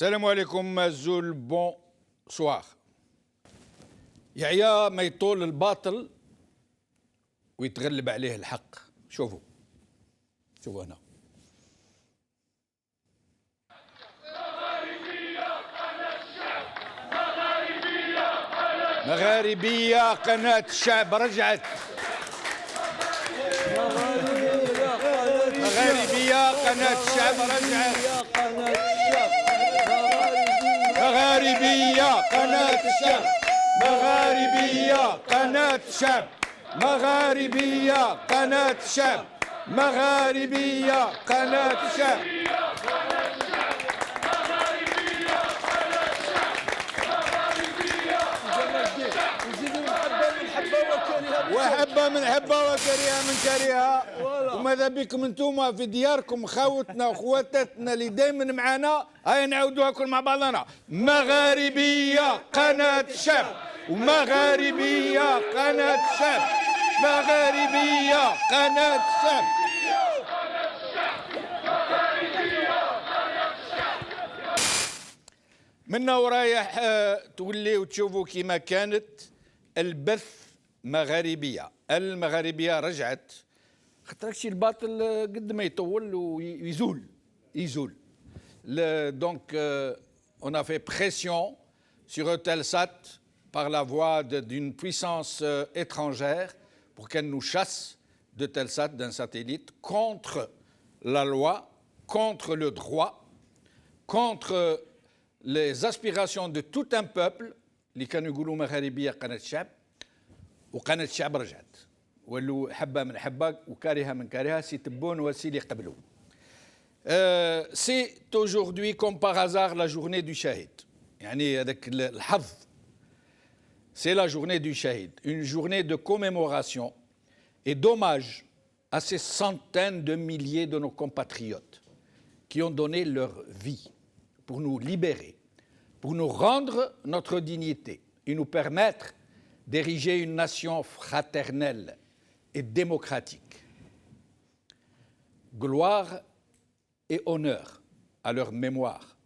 السلام عليكم الزول بون سوار. يعيا ما يطول الباطل ويتغلب عليه الحق. شوفوا هنا. مغاربية قناة الشعب رجعت. مغاربية قناة الشعب رجعت. مغاربية قناة الشعب. مغاربية قناة الشعب. مغاربية قناة الشعب. مغاربية قناة الشعب. وحبة من حبة وكريهة من كريهة. وماذا بكم انتم في دياركم خوتنا وخواتاتنا اللي دايما معانا. هاي نعاودوها كل مع بعضنا. مغاربية قناة الشعب. ومغاربية قناة الشعب. مغاربية قناة الشعب. منا ورايح توليو تشوفوا كيما كانت البث مغاربية. المغاربية رجعت خاطر شي الباطل قد ما يطول ويزول donc on a fait pression sur Eutelsat par la voie d'une puissance étrangère pour qu'elle nous chasse de Eutelsat, d'un satellite, contre la loi, contre le droit, contre les aspirations de tout un peuple اللي كانوا يقولوا مغاربية قناة الشعب. وقناة الشعب رجعت ولو حبة من حبة وكارهة من كارهة سي تبون وسي اللي قبلوا. C'est aujourd'hui comme par hasard la journée du shahid. يعني هذاك الحظ. C'est la journée du shahid, une journée de commémoration et d'hommage à ces centaines de milliers de nos compatriotes qui ont donné leur vie pour nous libérer, pour nous rendre notre dignité et nous permettre d'ériger une nation fraternelle et démocratique. Gloire et honneur à leur mémoire.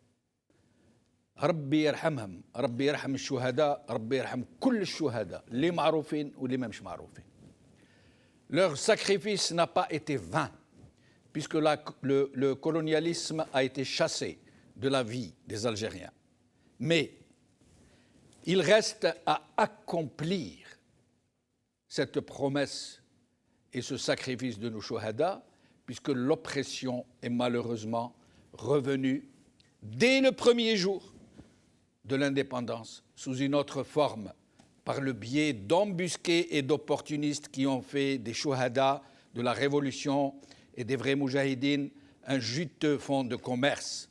ربي يرحمهم، ربي يرحم الشهداء، ربي يرحم كل الشهداء اللي معروفين واللي ما مش معروفين. Leur sacrifice n'a pas été vain, puisque le colonialisme a été chassé de la vie des Algériens. Mais il reste à accomplir cette promesse et ce sacrifice de nos shuhada, puisque l'oppression est malheureusement revenue dès le premier jour de l'indépendance sous une autre forme, par le biais d'embusqués et d'opportunistes qui ont fait des shuhada de la révolution et des vrais moujahidines un juteux fonds de commerce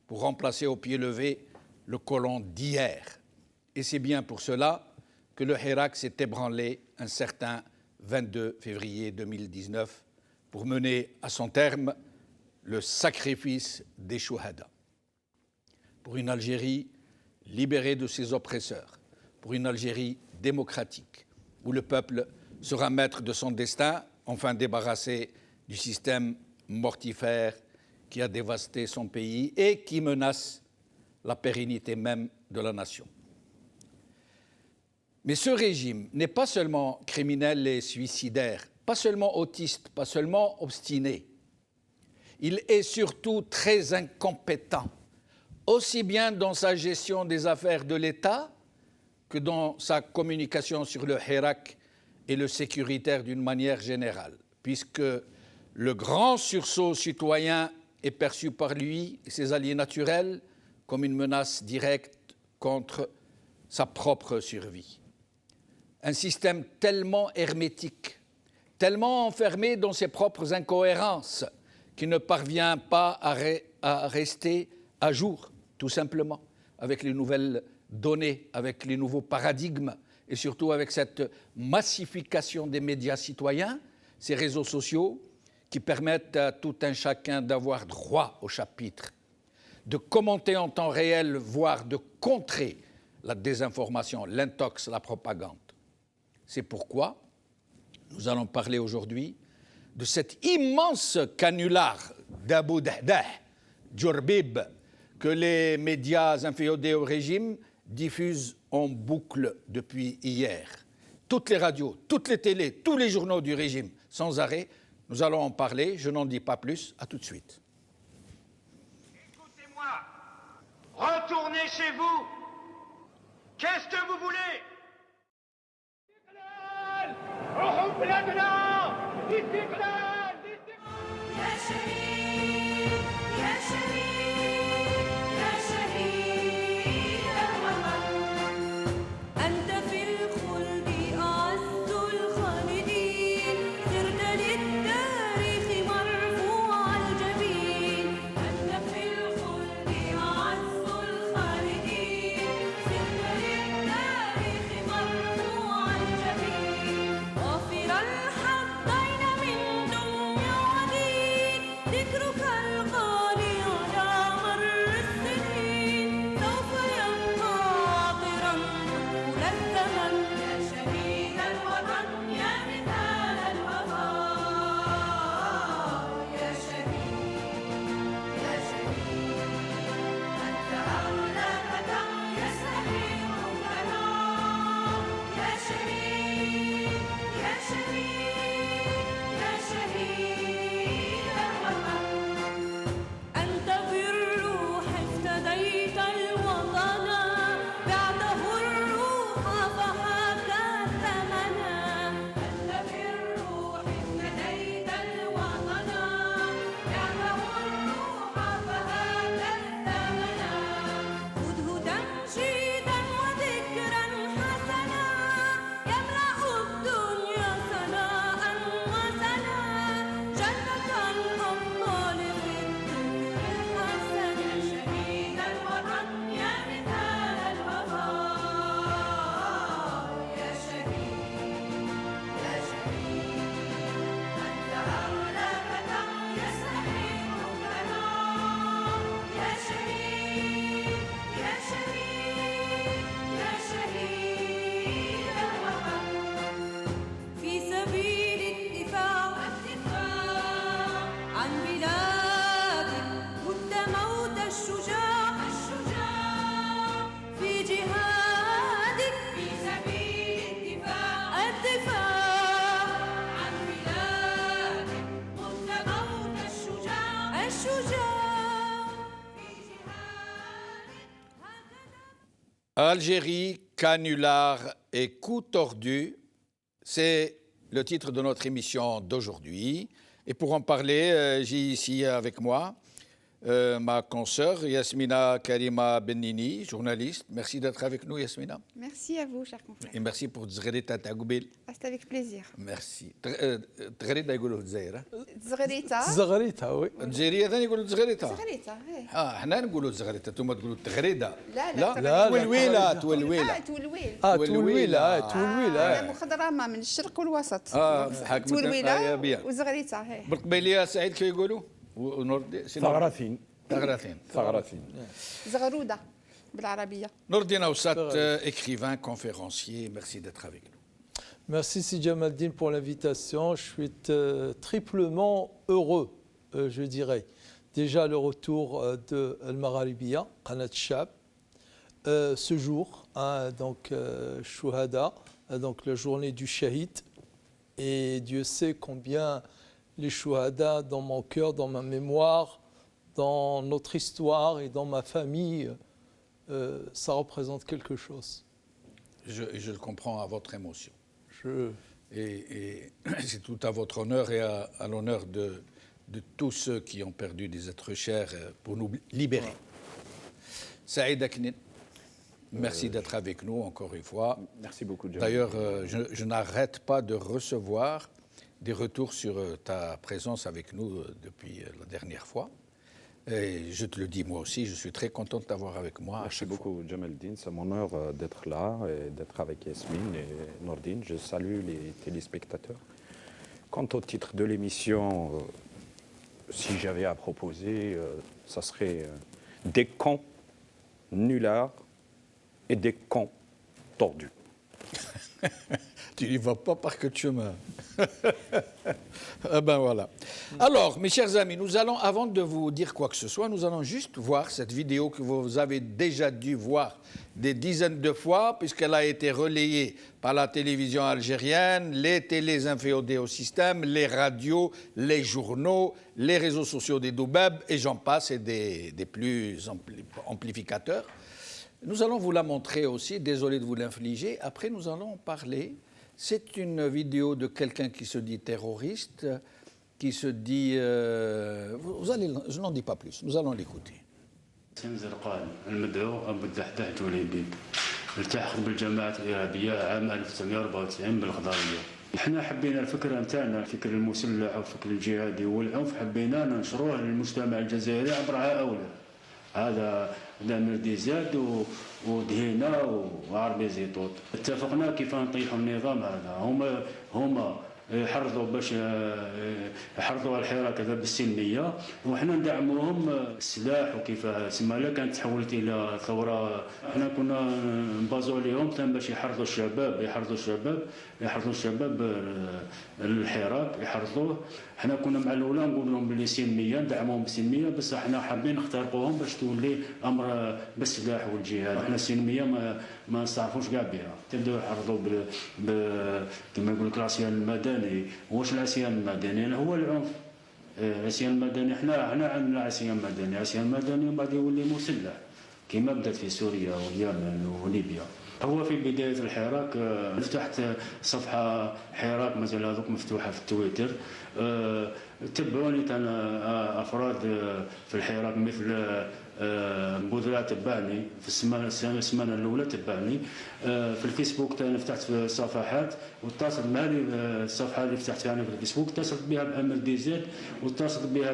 pour remplacer au pied levé le colon d'hier. Et c'est bien pour cela que le Hirak s'est ébranlé un certain 22 février 2019 pour mener à son terme le sacrifice des shuhada. Pour une Algérie libérée de ses oppresseurs, pour une Algérie démocratique, où le peuple sera maître de son destin, enfin débarrassé du système mortifère qui a dévasté son pays et qui menace la pérennité même de la nation. Mais ce régime n'est pas seulement criminel et suicidaire, pas seulement autiste, pas seulement obstiné. Il est surtout très incompétent, aussi bien dans sa gestion des affaires de l'État que dans sa communication sur le Hirak et le sécuritaire d'une manière générale, puisque le grand sursaut citoyen est perçu par lui et ses alliés naturels comme une menace directe contre sa propre survie. Un système tellement hermétique, tellement enfermé dans ses propres incohérences, qu'il ne parvient pas à rester à jour, tout simplement, avec les nouvelles données, avec les nouveaux paradigmes, et surtout avec cette massification des médias citoyens, ces réseaux sociaux qui permettent à tout un chacun d'avoir droit au chapitre, de commenter en temps réel, voire de contrer la désinformation, l'intox, la propagande. C'est pourquoi nous allons parler aujourd'hui de cet immense canular d'Abu Dahdah, Djurbib, que les médias inféodés au régime diffusent en boucle depuis hier. Toutes les radios, toutes les télés, tous les journaux du régime, sans arrêt. Nous allons en parler, je n'en dis pas plus, à tout de suite. Écoutez-moi, retournez chez vous. Qu'est-ce que vous voulez? Algérie, canular et coup tordu, c'est le titre de notre émission d'aujourd'hui. Et pour en parler, j'ai ici avec moi ma consoeur Yasmina Karima Bennini, journaliste. Merci d'être avec nous, Yasmina. Merci à vous, chers confrères. Et merci pour Zgherita Tagoubil. C'est avec plaisir. Merci. Zgherita يقولوا الجزائر. زغريتا. زغريتا وي. الجزائرية ثاني يقولوا زغريتا. زغريتا. احنا نقولوا زغريتا، انتم تقولوا تغريدة. لا لا تولويلة. تولويل. تولويلة. أنا مخضرمة من الشرق والوسط. تولويلة وزغريتا. بالقبيلية سعيد كيف يقولوا؟ ثغرتين. ثغرتين. زغرودة بالعربية. Nordin Aoussat, écrivain, conférencier, merci d'être avec nous. Merci Si Jamaldine pour l'invitation. Je suis triplement heureux, je dirais. Déjà le retour de El Magharibiya, Qanat Shab, ce jour, donc Shuhada, donc la journée du Shahid. Et Dieu sait combien les Shuhada dans mon cœur, dans ma mémoire, dans notre histoire et dans ma famille, ça représente quelque chose. Je le comprends à votre émotion. Et c'est tout à votre honneur et à l'honneur de tous ceux qui ont perdu des êtres chers pour nous libérer. Saïd Aknin, merci d'être avec nous encore une fois. Merci beaucoup, John. D'ailleurs, je n'arrête pas de recevoir des retours sur ta présence avec nous depuis la dernière fois. Et je te le dis moi aussi, je suis très content de t'avoir avec moi. Merci beaucoup, Jamaldine. C'est mon honneur d'être là et d'être avec Yasmine et Nordine. Je salue les téléspectateurs. Quant au titre de l'émission, si j'avais à proposer, ça serait des cons nullards et des cons tordus. Tu n'y vas pas par que de chemin. Ben voilà. Alors, mes chers amis, nous allons, avant de vous dire quoi que ce soit, nous allons juste voir cette vidéo que vous avez déjà dû voir des dizaines de fois, puisqu'elle a été relayée par la télévision algérienne, les télés inféodées au système, les radios, les journaux, les réseaux sociaux des Doubeb, et j'en passe, et des plus amplificateurs. Nous allons vous la montrer aussi, désolé de vous l'infliger. Après, nous allons parler. C'est une vidéo de quelqu'un qui se dit terroriste, qui se dit... je n'en dis pas plus, nous allons l'écouter. زرقان المدعو أبو الدحداح جوليبيب التحق بالجماعة الإرهابية عام 1994 بالغضارية. احنا حبينا الفكرة نتاعنا الفكر المسلح والفكر الجهادي والعنف حبينا ننشروه للمجتمع الجزائري عبر هؤلاء. هذا دامر ديزاد ودهينا وعربي زيتوت. اتفقنا كيف نطيحوا النظام هذا. هما يحرضوا باش يحرضوا الحراك هذا بالسلميه وحنا ندعموهم السلاح وكيف سما كانت تحولت الى ثوره. احنا كنا نبازوا عليهم باش يحرضوا الشباب الحراك يحرضوه. احنا كنا مع الاولى نقول لهم بلي سلميه ندعموهم بالسلميه بس احنا حابين نخترقوهم باش تولي امر بالسلاح والجهاد. احنا السلميه ما نستعرفوش كاع بها. تبداو يحرضوا كما يقول لك العصيان المدني. واش العصيان المدني؟ هو العنف. العصيان المدني احنا عندنا عصيان مدني ومن بعد يولي مسلح كما بدات في سوريا واليمن وليبيا. هو في بدايه الحراك فتحت صفحه حراك مثلا هذوك مفتوحه في التويتر. تبعوني كان افراد في الحراك مثل بودرة تبعني في السمانه الاولى تبعني في الفيسبوك. انا فتحت صفحات واتصلت مع الصفحه اللي فتحت فيها في الفيسبوك اتصلت بها بامر دي زيد واتصلت بها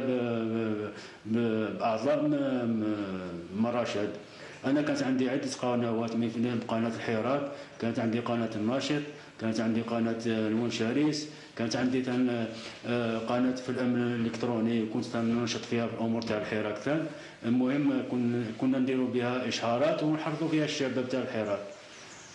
باعضاء مراشد. انا كانت عندي عده قنوات مثل قناه الحراك، كانت عندي قناه الناشط، كانت عندي قناه المنشريس، كانت عندي قناه في الامن الالكتروني كنت ننشط فيها في الامور تاع الحراك ثان. المهم كنا نديروا بها اشهارات ونحرضوا فيها الشباب تاع الحراك.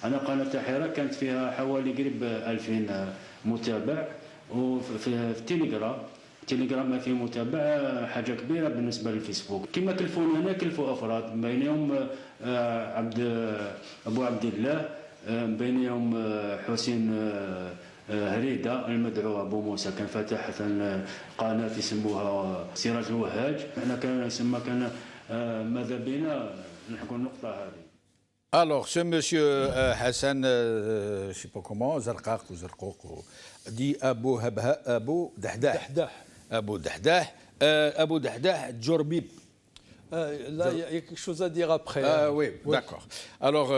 انا قناه تاع الحراك كانت فيها حوالي قريب 2000 متابع. وفي التليجرام ما فيه متابع حاجه كبيره بالنسبه للفيسبوك. كما كلفونا هنا كلفوا افراد بينهم ابو عبد الله، بينهم حسين هريده المدعو ابو موسى كان فاتح قناه يسموها سراج الوهاج. احنا كان ماذا بينا نحكوا النقطه هذه. Alors, ce monsieur Hassan, je ne sais pas comment, Zarqaq ou Zarqoq, dit Abu Dahdah. Abu Dahdah, Djourbib. Là, il y a quelque chose à dire après. Oui, d'accord. Alors,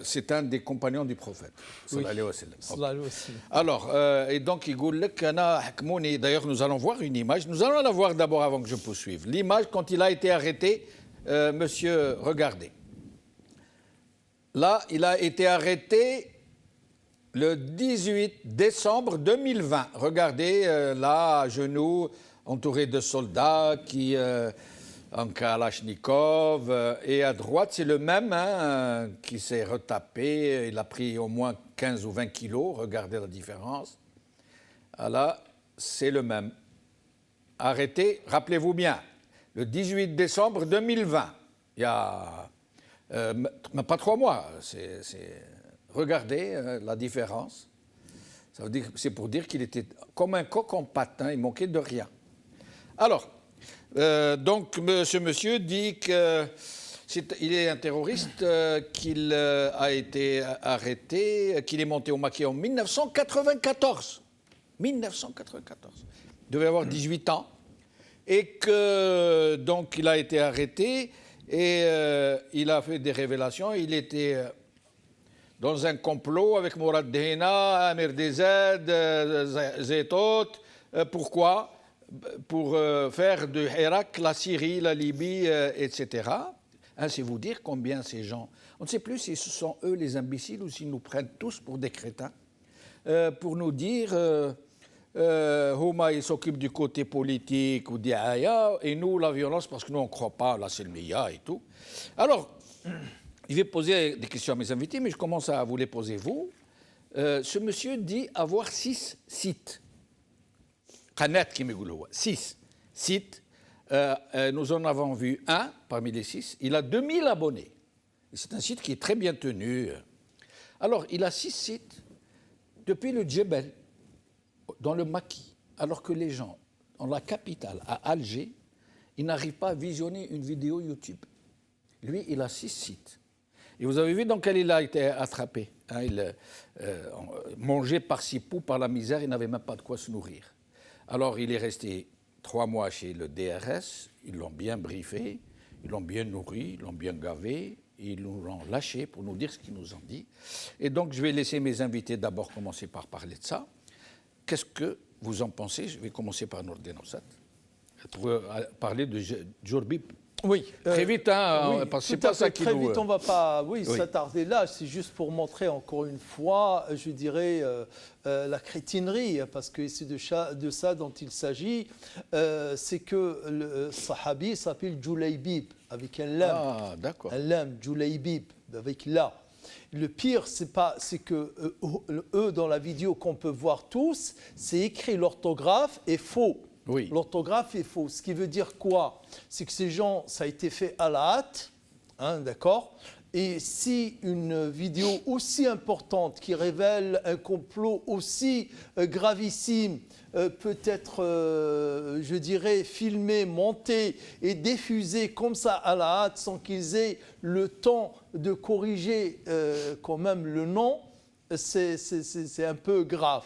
c'est un des compagnons du prophète. Sallallahu alayhi wa sallam. Alors, et donc, il dit, d'ailleurs, nous allons voir une image. Nous allons la voir d'abord avant que je poursuive. L'image, quand il a été arrêté, monsieur, regardez. Là, il a été arrêté le 18 décembre 2020. Regardez, là, à genoux, entouré de soldats qui... en Kalachnikov, et à droite, c'est le même qui s'est retapé. Il a pris au moins 15 ou 20 kilos. Regardez la différence. Là, c'est le même. Arrêté, rappelez-vous bien, le 18 décembre 2020. Il y a pas 3 mois. Regardez la différence. Ça veut dire, c'est pour dire qu'il était comme un coq en patin. Il manquait de rien. Alors, donc, ce monsieur dit qu'il est un terroriste, qu'il a été arrêté, qu'il est monté au maquis en 1994. 1994. Il devait avoir 18 ans. Et que, donc, il a été arrêté et il a fait des révélations. Il était dans un complot avec Mourad Dehena, Amir Dezed, Zétot. Pourquoi ? Pour faire de Hirak la Syrie, la Libye, etc. C'est vous dire combien ces gens... On ne sait plus si ce sont eux les imbéciles ou s'ils nous prennent tous pour des crétins. Pour nous dire, Houma, il s'occupe du côté politique ou d'Aya, et nous, la violence, parce que nous, on ne croit pas à la Selmiya et tout. Alors, je vais poser des questions à mes invités, mais je commence à vous les poser vous. ce monsieur dit avoir 6 sites. Qanat qui me goulou. 6 sites. Nous en avons vu un parmi les 6. Il a 2000 abonnés. C'est un site qui est très bien tenu. Alors, il a 6 sites depuis le Djebel, dans le Maquis, alors que les gens, dans la capitale, à Alger, ils n'arrivent pas à visionner une vidéo YouTube. Lui, il a 6 sites. Et vous avez vu dans quel il a été attrapé. Hein, il mangeait par-ci poux, par la misère, il n'avait même pas de quoi se nourrir. Alors, il est resté 3 mois chez le DRS, ils l'ont bien briefé, ils l'ont bien nourri, ils l'ont bien gavé, et ils nous l'ont lâché pour nous dire ce qu'ils nous ont dit. Et donc, je vais laisser mes invités d'abord commencer par parler de ça. Qu'est-ce que vous en pensez? Je vais commencer par Nordin Ossat, pour parler de Djourbib. Oui. Très vite, hein, oui, parce que c'est pas ça qui très nous... vite, on ne va pas Oui. s'attarder là. C'est juste pour montrer encore une fois, je dirais, la crétinerie, parce que c'est de ça dont il s'agit. C'est que le sahabi s'appelle Djulaybib, avec un lam. Ah, d'accord. Un lam, Djulaybib, avec la. Le pire, c'est que eux, dans la vidéo qu'on peut voir tous, c'est écrit l'orthographe est faux. Oui. L'orthographe est faux. Ce qui veut dire quoi? C'est que ces gens, ça a été fait à la hâte, hein, d'accord? Et si une vidéo aussi importante qui révèle un complot aussi gravissime peut être, je dirais, filmée, montée et diffusée comme ça à la hâte sans qu'ils aient le temps de corriger quand même le nom, c'est un peu grave.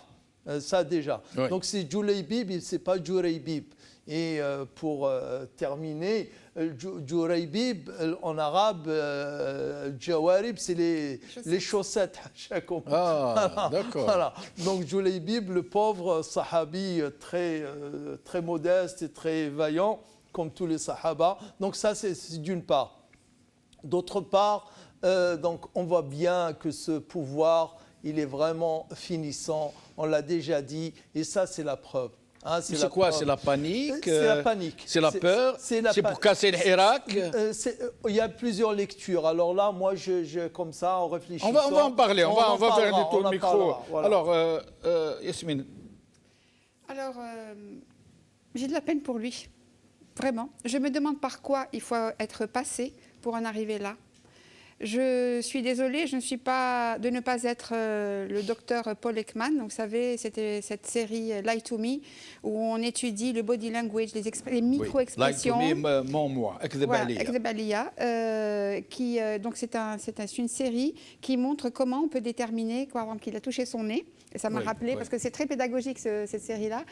Ça déjà. Oui. Donc c'est Djulaybib, c'est pas Djuraybib. Et pour terminer, Djuraybib en arabe, Jawarib, c'est les chaussettes. Ah, d'accord. Voilà. Donc Djulaybib, le pauvre sahabi très modeste et très vaillant, comme tous les sahaba. Donc ça, c'est d'une part. D'autre part, donc on voit bien que ce pouvoir, il est vraiment finissant, on l'a déjà dit, et ça c'est la preuve. Hein, c'est quoi? preuve. C'est la panique? C'est la panique. C'est la peur? C'est pour casser le Hirak? Il y a plusieurs lectures. Alors là, moi, comme ça, en réfléchissant... On va en parler, on va faire du tour de micro. Voilà. Alors, Yasmine. Alors, j'ai de la peine pour lui, vraiment. Je me demande par quoi il faut être passé pour en arriver là. Je suis désolée de ne pas être le docteur Paul Ekman. Donc, vous savez, c'était cette série Lie to Me où on étudie le body language, les micro-expressions. Lie to Me, moi, Ekdebaliya. Donc, c'est une série qui montre comment on peut déterminer, par exemple, qu'il a touché son nez. Et ça m'a rappelé, parce que c'est très pédagogique cette série-là,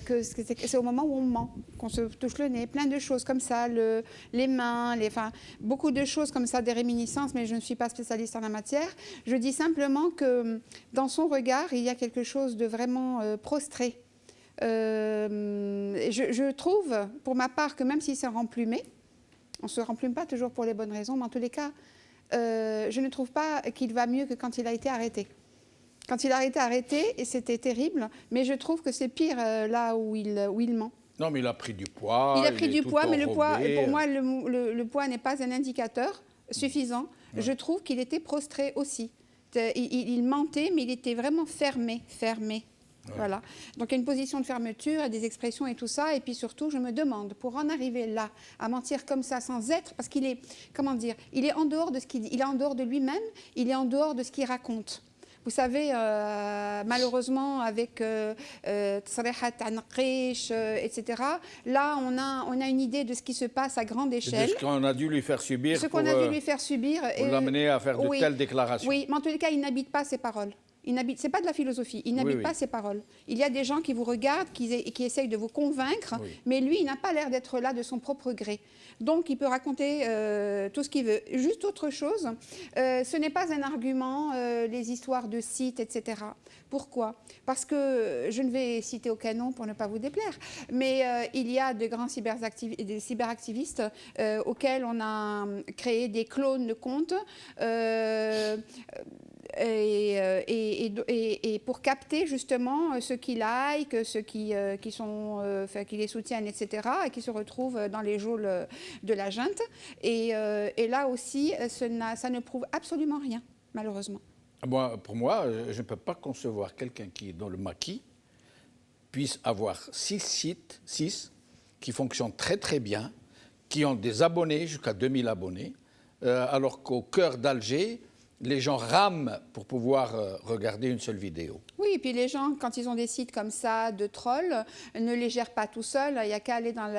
que c'est au moment où on ment, qu'on se touche le nez, plein de choses comme ça, les mains, beaucoup de choses comme ça, des réminiscences, mais je ne suis pas spécialiste en la matière. Je dis simplement que dans son regard, il y a quelque chose de vraiment prostré. Je trouve, pour ma part, que même s'il s'est remplumé, on ne se remplume pas toujours pour les bonnes raisons, mais en tous les cas, je ne trouve pas qu'il va mieux que quand il a été arrêté. Quand il a été arrêté, et c'était terrible, mais je trouve que c'est pire là où il ment. Non, mais il a pris du poids. Il a pris du poids, mais le poids, pour moi, le poids n'est pas un indicateur suffisant. Ouais. Je trouve qu'il était prostré aussi. Il mentait, mais il était vraiment fermé. Ouais. Voilà. Donc il y a une position de fermeture, des expressions et tout ça. Et puis surtout, je me demande, pour en arriver là, à mentir comme ça sans être, parce qu'il est, comment dire, il est en dehors de ce qu'il dit, il est en dehors de lui-même, il est en dehors de ce qu'il raconte. Vous savez, malheureusement, avec Tsarihat Anqish, etc., là, on a une idée de ce qui se passe à grande échelle. De ce qu'on a dû lui faire subir. Ce qu'on a dû lui faire subir. Pour l'amener à faire de telles déclarations. Oui, mais en tous les cas, il n'habite pas ses paroles. C'est pas de la philosophie, il n'habite pas ses paroles. Il y a des gens qui vous regardent, qui essayent de vous convaincre, mais lui, il n'a pas l'air d'être là de son propre gré. Donc, il peut raconter tout ce qu'il veut. Juste autre chose, ce n'est pas un argument, les histoires de sites, etc. Pourquoi? Parce que, je ne vais citer aucun nom pour ne pas vous déplaire, mais il y a de grands cyberactivistes auxquels on a créé des clones de comptes, et pour capter justement ceux qui like, ceux qui les soutiennent, etc., et qui se retrouvent dans les geôles de la junte. Et là aussi, ça ne prouve absolument rien, malheureusement. Pour moi, je ne peux pas concevoir quelqu'un qui est dans le maquis puisse avoir 6 sites, 6, qui fonctionnent très très bien, qui ont des abonnés, jusqu'à 2000 abonnés, alors qu'au cœur d'Alger, les gens rament pour pouvoir regarder une seule vidéo. Oui, et puis les gens, quand ils ont des sites comme ça, de trolls, ne les gèrent pas tout seuls. Il n'y a qu'à aller dans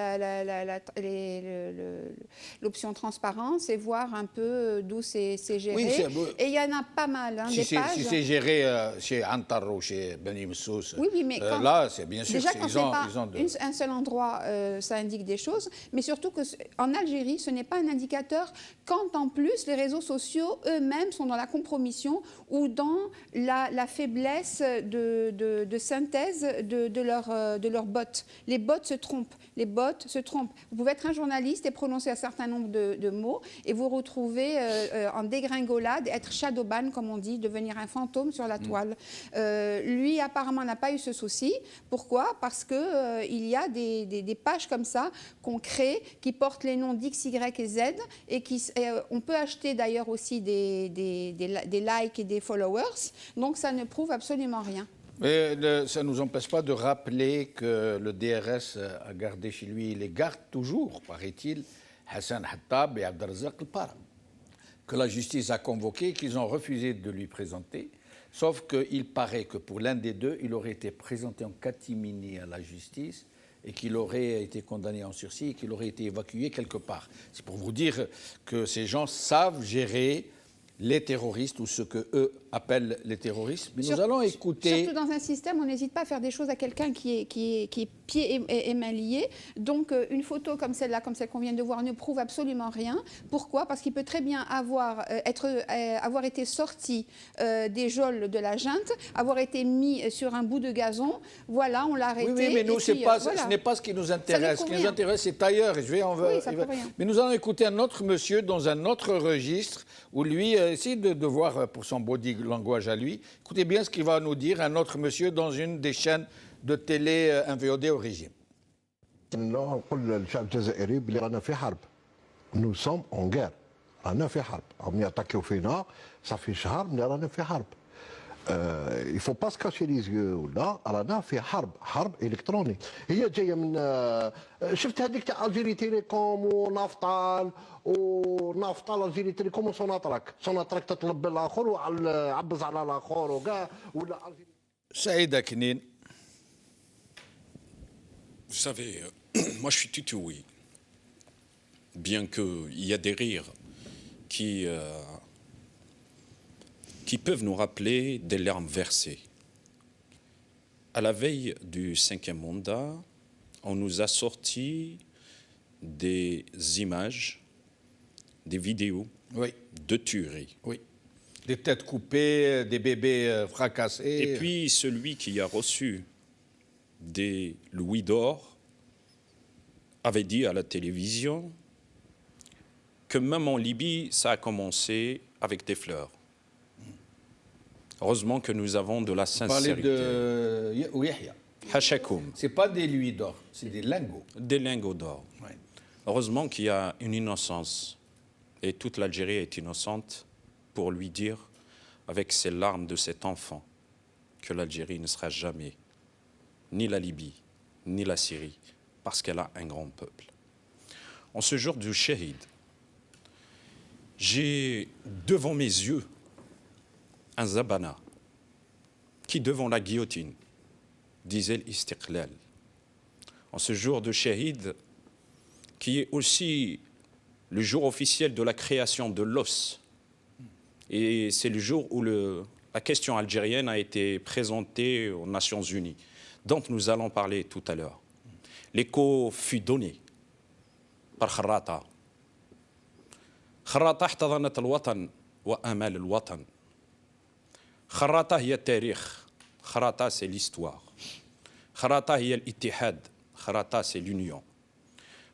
l'option transparence et voir un peu d'où c'est géré. Oui, et il y en a pas mal, hein, des pages. Si c'est géré chez Antar ou chez Beni Messous, oui, mais là, c'est bien sûr. Déjà, quand ils ont un seul endroit, ça indique des choses. Mais surtout qu'en Algérie, ce n'est pas un indicateur quand en plus les réseaux sociaux eux-mêmes sont dans la compromission ou dans la faiblesse de synthèse de leurs bots. Les bots se trompent. Vous pouvez être un journaliste et prononcer un certain nombre de mots et vous retrouver en dégringolade, être shadowban, comme on dit, devenir un fantôme sur la toile. Lui, apparemment, n'a pas eu ce souci. Pourquoi ? Parce qu'il y a des pages comme ça qu'on crée qui portent les noms d'X, Y et Z et on peut acheter d'ailleurs aussi des likes et des followers. Donc, ça ne prouve absolument rien. Mais ça ne nous empêche pas de rappeler que le DRS a gardé chez lui, il les garde toujours, paraît-il, Hassan Hattab et Abdelrazak El-Para, que la justice a convoqué, qu'ils ont refusé de lui présenter, sauf qu'il paraît que pour l'un des deux, il aurait été présenté en catimini à la justice et qu'il aurait été condamné en sursis et qu'il aurait été évacué quelque part. C'est pour vous dire que ces gens savent gérer les terroristes ou ce qu'eux appellent les terroristes. Mais nous allons écouter... Surtout dans un système, on n'hésite pas à faire des choses à quelqu'un qui est pieds et mains liés. Donc une photo comme celle-là, comme celle qu'on vient de voir, ne prouve absolument rien. Pourquoi ? Parce qu'il peut très bien avoir été sorti des geôles de la junte, avoir été mis sur un bout de gazon. Voilà, on l'a arrêté. Oui, mais nous, ce n'est pas ce qui nous intéresse. Ce qui nous intéresse, c'est ailleurs. Mais nous allons écouter un autre monsieur dans un autre registre où lui... Essayez de voir pour son body language à lui. Écoutez bien ce qu'il va nous dire, un autre monsieur dans une des chaînes de télé VOD au régime. Nous sommes en guerre. رانا في حرب. هم يعتكوا فينا صافي شهر من رانا في حرب. il faut pas se cacher les yeux ولا رانا في حرب الكتروني. هي جايه من شفت هذيك تاع الجيري تيليكوم ونافطال الجيري تيليكوم وسوناتراك تطلب بالاخر وعبز على الاخر وكاع ولا Saïd Aknin. Vous savez, moi je suis tutoui. Bien qu'il y a des rires qui peuvent nous rappeler des larmes versées. À la veille du 5e mandat, on nous a sorti des images, des vidéos de tueries. Oui. Des têtes coupées, des bébés fracassés. Et puis celui qui a reçu des louis d'or avait dit à la télévision que même en Libye, ça a commencé avec des fleurs. Heureusement que nous avons de la sincérité. Vous parlez de Yahya. Hachakoum. Ce n'est pas des louis d'or, c'est des lingots. Des lingots d'or. Ouais. Heureusement qu'il y a une innocence. Et toute l'Algérie est innocente pour lui dire, avec ses larmes de cet enfant, que l'Algérie ne sera jamais ni la Libye, ni la Syrie, parce qu'elle a un grand peuple. En ce jour du Shahid, j'ai devant mes yeux un Zabana qui, devant la guillotine, disait l'istiqlal. En ce jour de Shahid, qui est aussi le jour officiel de la création de l'os. Et c'est le jour où la question algérienne a été présentée aux Nations Unies, dont nous allons parler tout à l'heure. L'écho fut donné par Kharrata. خراطة احتضنت الوطن وآمال الوطن. خراطة هي التاريخ. خراطة c'est l'histoire. خراطة هي الاتحاد. خراطة c'est l'union.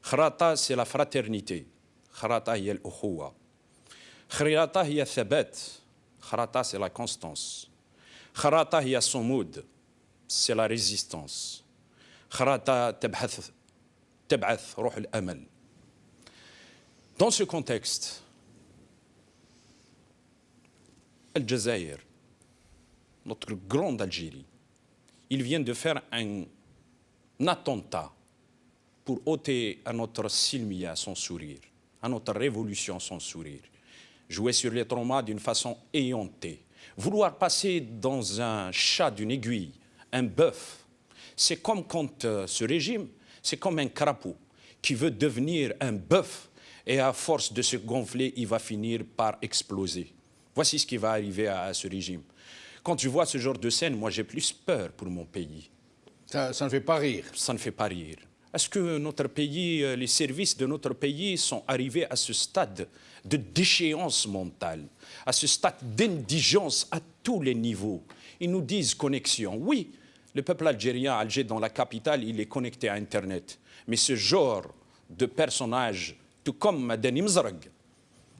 خراطة c'est la fraternité. خراطة هي الأخوة. خراطة هي الثبات. خراطة c'est la constance. خراطة هي الصمود. c'est la résistance. خراطة تبعث روح الأمل. Dans ce contexte, Al-Jazair notre grande Algérie, il vient de faire un attentat pour ôter à notre Silmia son sourire, à notre révolution son sourire, jouer sur les traumas d'une façon éhontée, vouloir passer dans un chat d'une aiguille, un bœuf. C'est comme quand ce régime, c'est comme un crapaud qui veut devenir un bœuf et à force de se gonfler, il va finir par exploser. Voici ce qui va arriver à ce régime. Quand je vois ce genre de scène, moi j'ai plus peur pour mon pays. Ça ne fait pas rire. Ça ne fait pas rire. Est-ce que notre pays, les services de notre pays sont arrivés à ce stade de déchéance mentale, à ce stade d'indigence à tous les niveaux? Ils nous disent connexion. Oui, le peuple algérien, Alger dans la capitale, il est connecté à Internet. Mais ce genre de personnages, tout comme Madani Mzrag,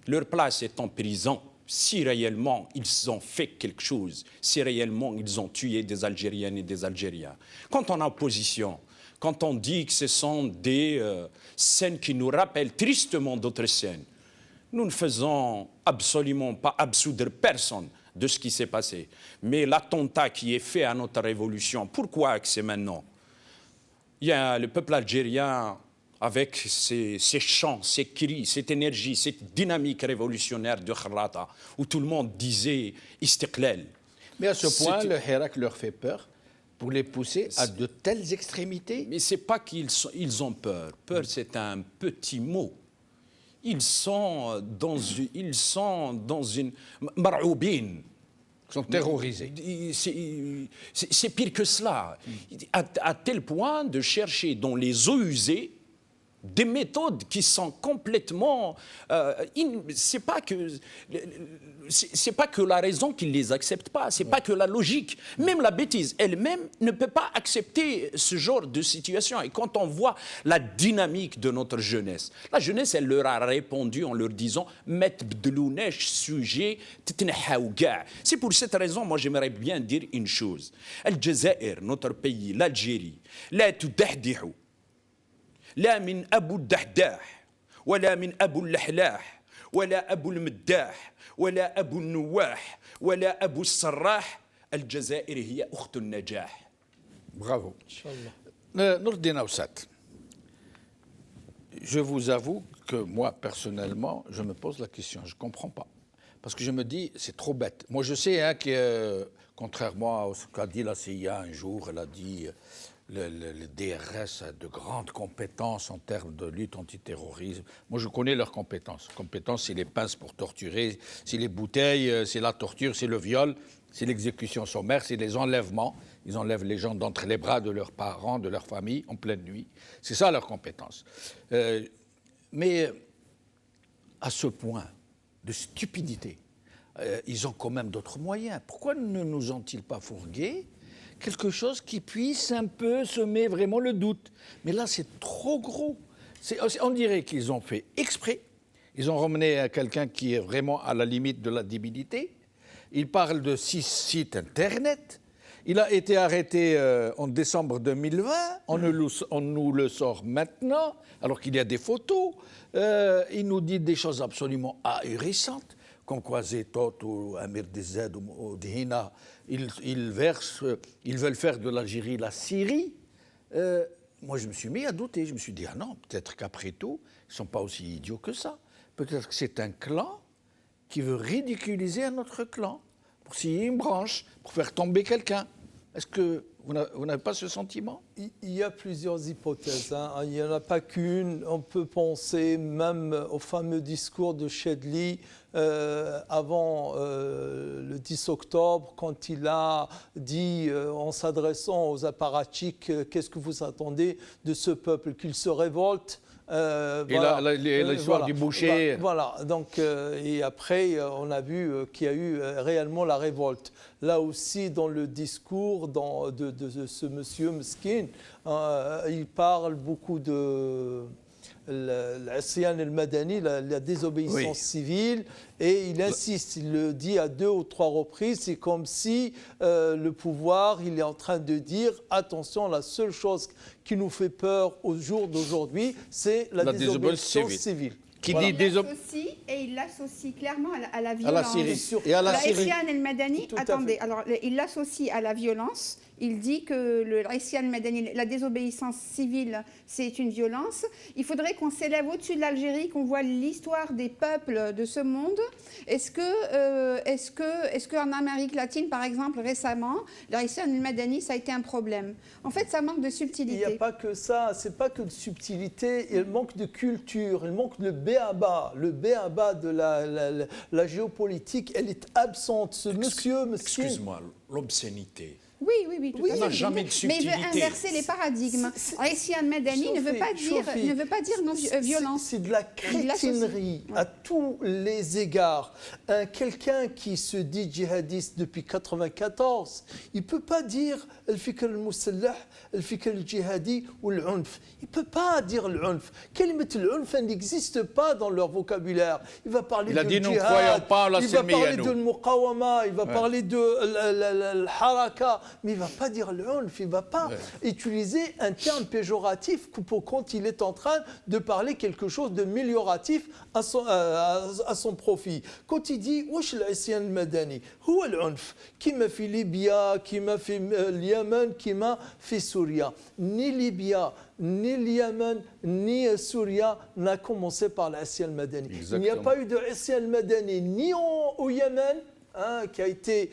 leur place est en prison. Si réellement ils ont fait quelque chose, si réellement ils ont tué des Algériennes et des Algériens. Quand on est en opposition, quand on dit que ce sont des scènes qui nous rappellent tristement d'autres scènes, nous ne faisons absolument pas absoudre personne de ce qui s'est passé. Mais l'attentat qui est fait à notre révolution, pourquoi que c'est maintenant? Il y a le peuple algérien avec ses chants, ses cris, cette énergie, cette dynamique révolutionnaire de Kharrata, où tout le monde disait « Istiqlal ». Mais à ce point, le Hirak leur fait peur pour les pousser à de telles extrémités. Mais ce n'est pas qu'ils ont peur. Peur, c'est un petit mot. Ils sont dans une mar'oubine. Ils sont terrorisés. C'est pire que cela. À tel point de chercher dans les eaux usées des méthodes qui sont complètement... c'est pas que la raison qu'ils ne les acceptent pas, c'est pas que la logique. Même la bêtise elle-même ne peut pas accepter ce genre de situation. Et quand on voit la dynamique de notre jeunesse, la jeunesse, elle leur a répondu en leur disant « Met bdelounesh sujet titnhaouga ». C'est pour cette raison, moi j'aimerais bien dire une chose. Al-Jazair, notre pays, l'Algérie, la tudahdihou. لا من أبو الدحداح ولا من أبو اللحلاح ولا أبو المداح ولا أبو النواح ولا أبو السراح الجزائر هي أخت النجاح. Bravo. Nourdine Aoussat, je vous avoue que moi, personnellement, je me pose la question, je ne comprends pas. Parce que je me dis, c'est trop bête. Moi, je sais que, contrairement à ce qu'a dit la CIA un jour, elle a dit... Le DRS a de grandes compétences en termes de lutte antiterrorisme. Moi, je connais leurs compétences. Compétences, c'est les pinces pour torturer, c'est les bouteilles, c'est la torture, c'est le viol, c'est l'exécution sommaire, c'est les enlèvements. Ils enlèvent les gens d'entre les bras de leurs parents, de leur famille, en pleine nuit. C'est ça leurs compétences. Mais à ce point de stupidité, ils ont quand même d'autres moyens. Pourquoi ne nous ont-ils pas fourgués quelque chose qui puisse un peu semer vraiment le doute? Mais là, c'est trop gros. On dirait qu'ils ont fait exprès. Ils ont ramené quelqu'un qui est vraiment à la limite de la débilité. Il parle de 6 sites Internet. Il a été arrêté en décembre 2020. On nous le sort maintenant, alors qu'il y a des photos. Il nous dit des choses absolument ahurissantes, comme quoi Zetot ou Amir Dized ou Dihina, ils veulent faire de l'Algérie la Syrie. Moi, je me suis mis à douter. Je me suis dit, ah non, peut-être qu'après tout, ils ne sont pas aussi idiots que ça. Peut-être que c'est un clan qui veut ridiculiser un autre clan, pour scier une branche, pour faire tomber quelqu'un. Est-ce que vous n'avez pas ce sentiment? Il y a plusieurs hypothèses. Il n'y en a pas qu'une. On peut penser même au fameux discours de Chedli avant le 10 octobre, quand il a dit, en s'adressant aux apparatchiks, qu'est-ce que vous attendez de ce peuple, qu'il se révolte. Et voilà, l'histoire du boucher. Voilà, donc, et après, on a vu qu'il y a eu réellement la révolte. Là aussi, dans le discours de ce monsieur Meskin, il parle beaucoup de l'Asyan el-Madani, la désobéissance civile, et il insiste, il le dit à 2 ou 3 reprises, c'est comme si le pouvoir, il est en train de dire, attention, la seule chose qui nous fait peur au jour d'aujourd'hui, c'est la désobéissance civile. qui Voilà. dit Il l'associe clairement à la à violence. la Syrie et à la Syrie. L'Aïssian el-Madani, Tout à attendez, fait. alors il l'associe à la violence. Il dit que l'Aïssian el-Madani, la désobéissance civile, c'est une violence. Il faudrait qu'on s'élève au-dessus de l'Algérie, qu'on voit l'histoire des peuples de ce monde. Est-ce qu'en Amérique latine, par exemple, récemment, l'Aïssian el-Madani, ça a été un problème? En fait, ça manque de Il subtilité. n'y a pas que ça, c'est pas que de subtilité, il manque de culture, il manque de béaba. Le béaba de la géopolitique, elle est absente. Ce monsieur, Excuse-moi, l'obscénité. Oui, tout à on n'a fait. jamais de Mais il veut subtilité. inverser les paradigmes. Aïssian Madani ne veut pas dire non violence. C'est de la crétinerie à tous les égards. Quelqu'un qui se dit djihadiste depuis 1994, il ne peut pas dire al-fikr al-musallah, al-fikr al-jihadi ou l'unf. Il ne peut pas dire l'unf. Kalimat l'unf n'existe pas dans leur vocabulaire. Il va parler de dit, nous ne djihad, croyons pas à la il va parler Silmiya, de l'muqawama, il va parler de l'haraka, mais il ne va pas dire l'unf, il ne va pas utiliser un terme péjoratif quand il est en train de parler quelque chose de mélioratif à son profit. Quand il dit « Wesh l'Aïssian al-Madani » هو العنف كما في ليبيا كما في اليمن كما في سوريا. Ni Libya, ni l'Yémen, ni Syria n'a commencé par l'Aïssian al-Madani. Il n'y a pas eu de Aïssian al-Madani ni au Yémen, qui a été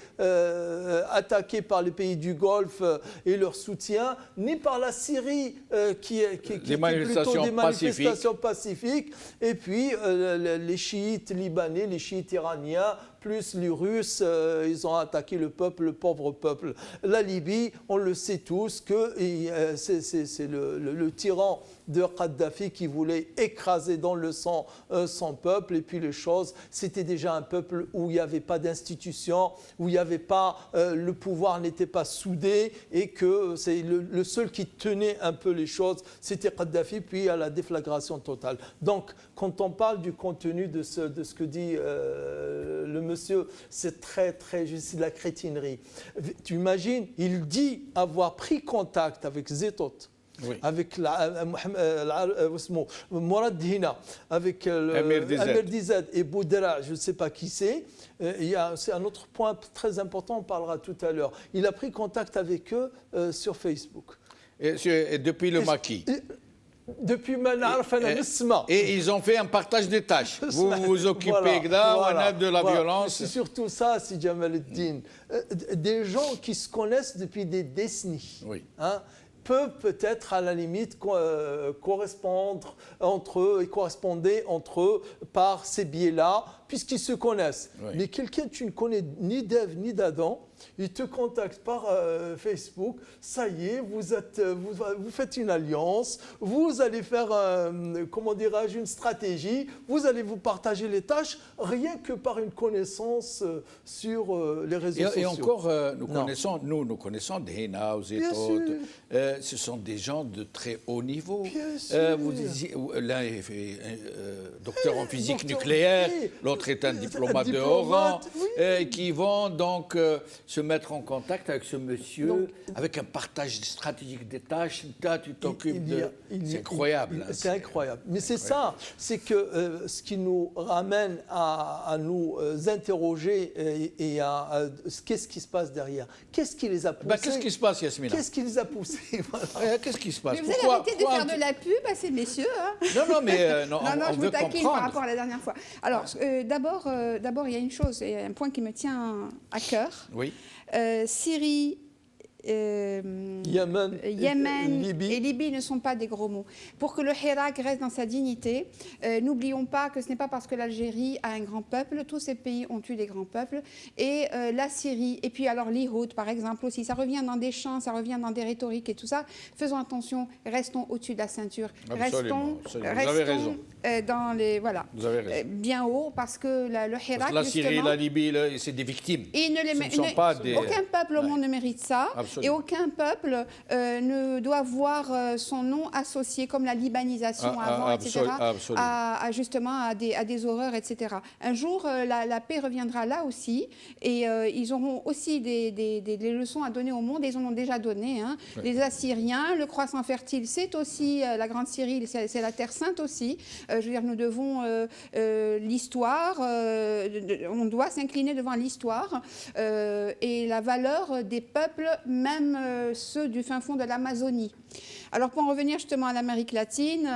attaqué par les pays du Golfe et leur soutien, ni par la Syrie qui est plutôt des manifestations pacifiques, et puis les chiites libanais, les chiites iraniens, plus les Russes, ils ont attaqué le pauvre peuple. La Libye, on le sait tous, que c'est le tyran de Kadhafi qui voulait écraser dans le sang son peuple. Et puis les choses, c'était déjà un peuple où il n'y avait pas d'institution, où il n'y avait pas, le pouvoir n'était pas soudé, et que c'est le seul qui tenait un peu les choses, c'était Kadhafi, puis à la déflagration totale. Donc, quand on parle du contenu de ce que dit le monsieur, c'est c'est de la crétinerie. Tu imagines, il dit avoir pris contact avec Zetot, avec Mourad Hina, avec Amir Dizad et Boudra, je ne sais pas qui c'est. C'est un autre point très important, on parlera tout à l'heure. Il a pris contact avec eux sur Facebook. Et depuis le maquis. Depuis et ils ont fait un partage des tâches. Vous vous occupez de la violence. C'est surtout ça, si Jamal el-Din. Des gens qui se connaissent depuis des décennies. Peuvent peut-être à la limite correspondre entre eux et corresponder entre eux par ces biais-là, puisqu'ils se connaissent. Mais quelqu'un que tu ne connais ni d'Ève ni d'Adam, il te contacte par Facebook, ça y est, vous faites une alliance, vous allez faire, comment dirais-je, une stratégie, vous allez vous partager les tâches, rien que par une connaissance sur les réseaux sociaux. Et encore, nous connaissons des Hina, ce sont des gens de très haut niveau. Vous disiez, l'un est docteur en physique nucléaire, l'autre est un diplomate de haut rang, qui vont donc se mettre en contact avec ce monsieur, avec un partage stratégique des tâches. Là, tu t'occupes de... C'est incroyable. C'est incroyable. Mais c'est ça, c'est que ce qui nous ramène à nous interroger et à qu'est-ce qui se passe derrière. Qu'est-ce qui les a poussés? Qu'est-ce qui se passe, Yasmina? Qu'est-ce qui les a poussés? Qu'est-ce qui se passe? Mais vous allez arrêter de faire de la pub à ces messieurs. Non, mais on je vous taquine comprendre. par rapport à la dernière fois. Alors, d'abord, il y a une chose, et un point qui me tient à cœur. Oui. Syrie, Yémen et Libye ne sont pas des gros mots. Pour que le Hirak reste dans sa dignité, n'oublions pas que ce n'est pas parce que l'Algérie a un grand peuple, tous ces pays ont eu des grands peuples, et la Syrie, et puis alors l'Ihoud par exemple aussi, ça revient dans des chants, ça revient dans des rhétoriques et tout ça. Faisons attention, restons au-dessus de la ceinture. Absolument, vous avez raison. Dans les, voilà, vous avez raison. Bien haut, parce que le Hirak, la Syrie, la Libye, c'est des victimes. Aucun peuple au monde ne mérite ça. Absolument. Et aucun peuple ne doit voir son nom associé, comme la libanisation avant, etc., justement à des horreurs, etc. Un jour, la paix reviendra là aussi, et ils auront aussi des leçons à donner au monde, et ils en ont déjà donné. Hein. Ouais. Les Assyriens, le croissant fertile, c'est aussi la Grande Syrie, c'est la Terre Sainte aussi. Je veux dire, nous devons l'histoire, on doit s'incliner devant l'histoire et la valeur des peuples, même ceux du fin fond de l'Amazonie. Alors pour en revenir justement à l'Amérique latine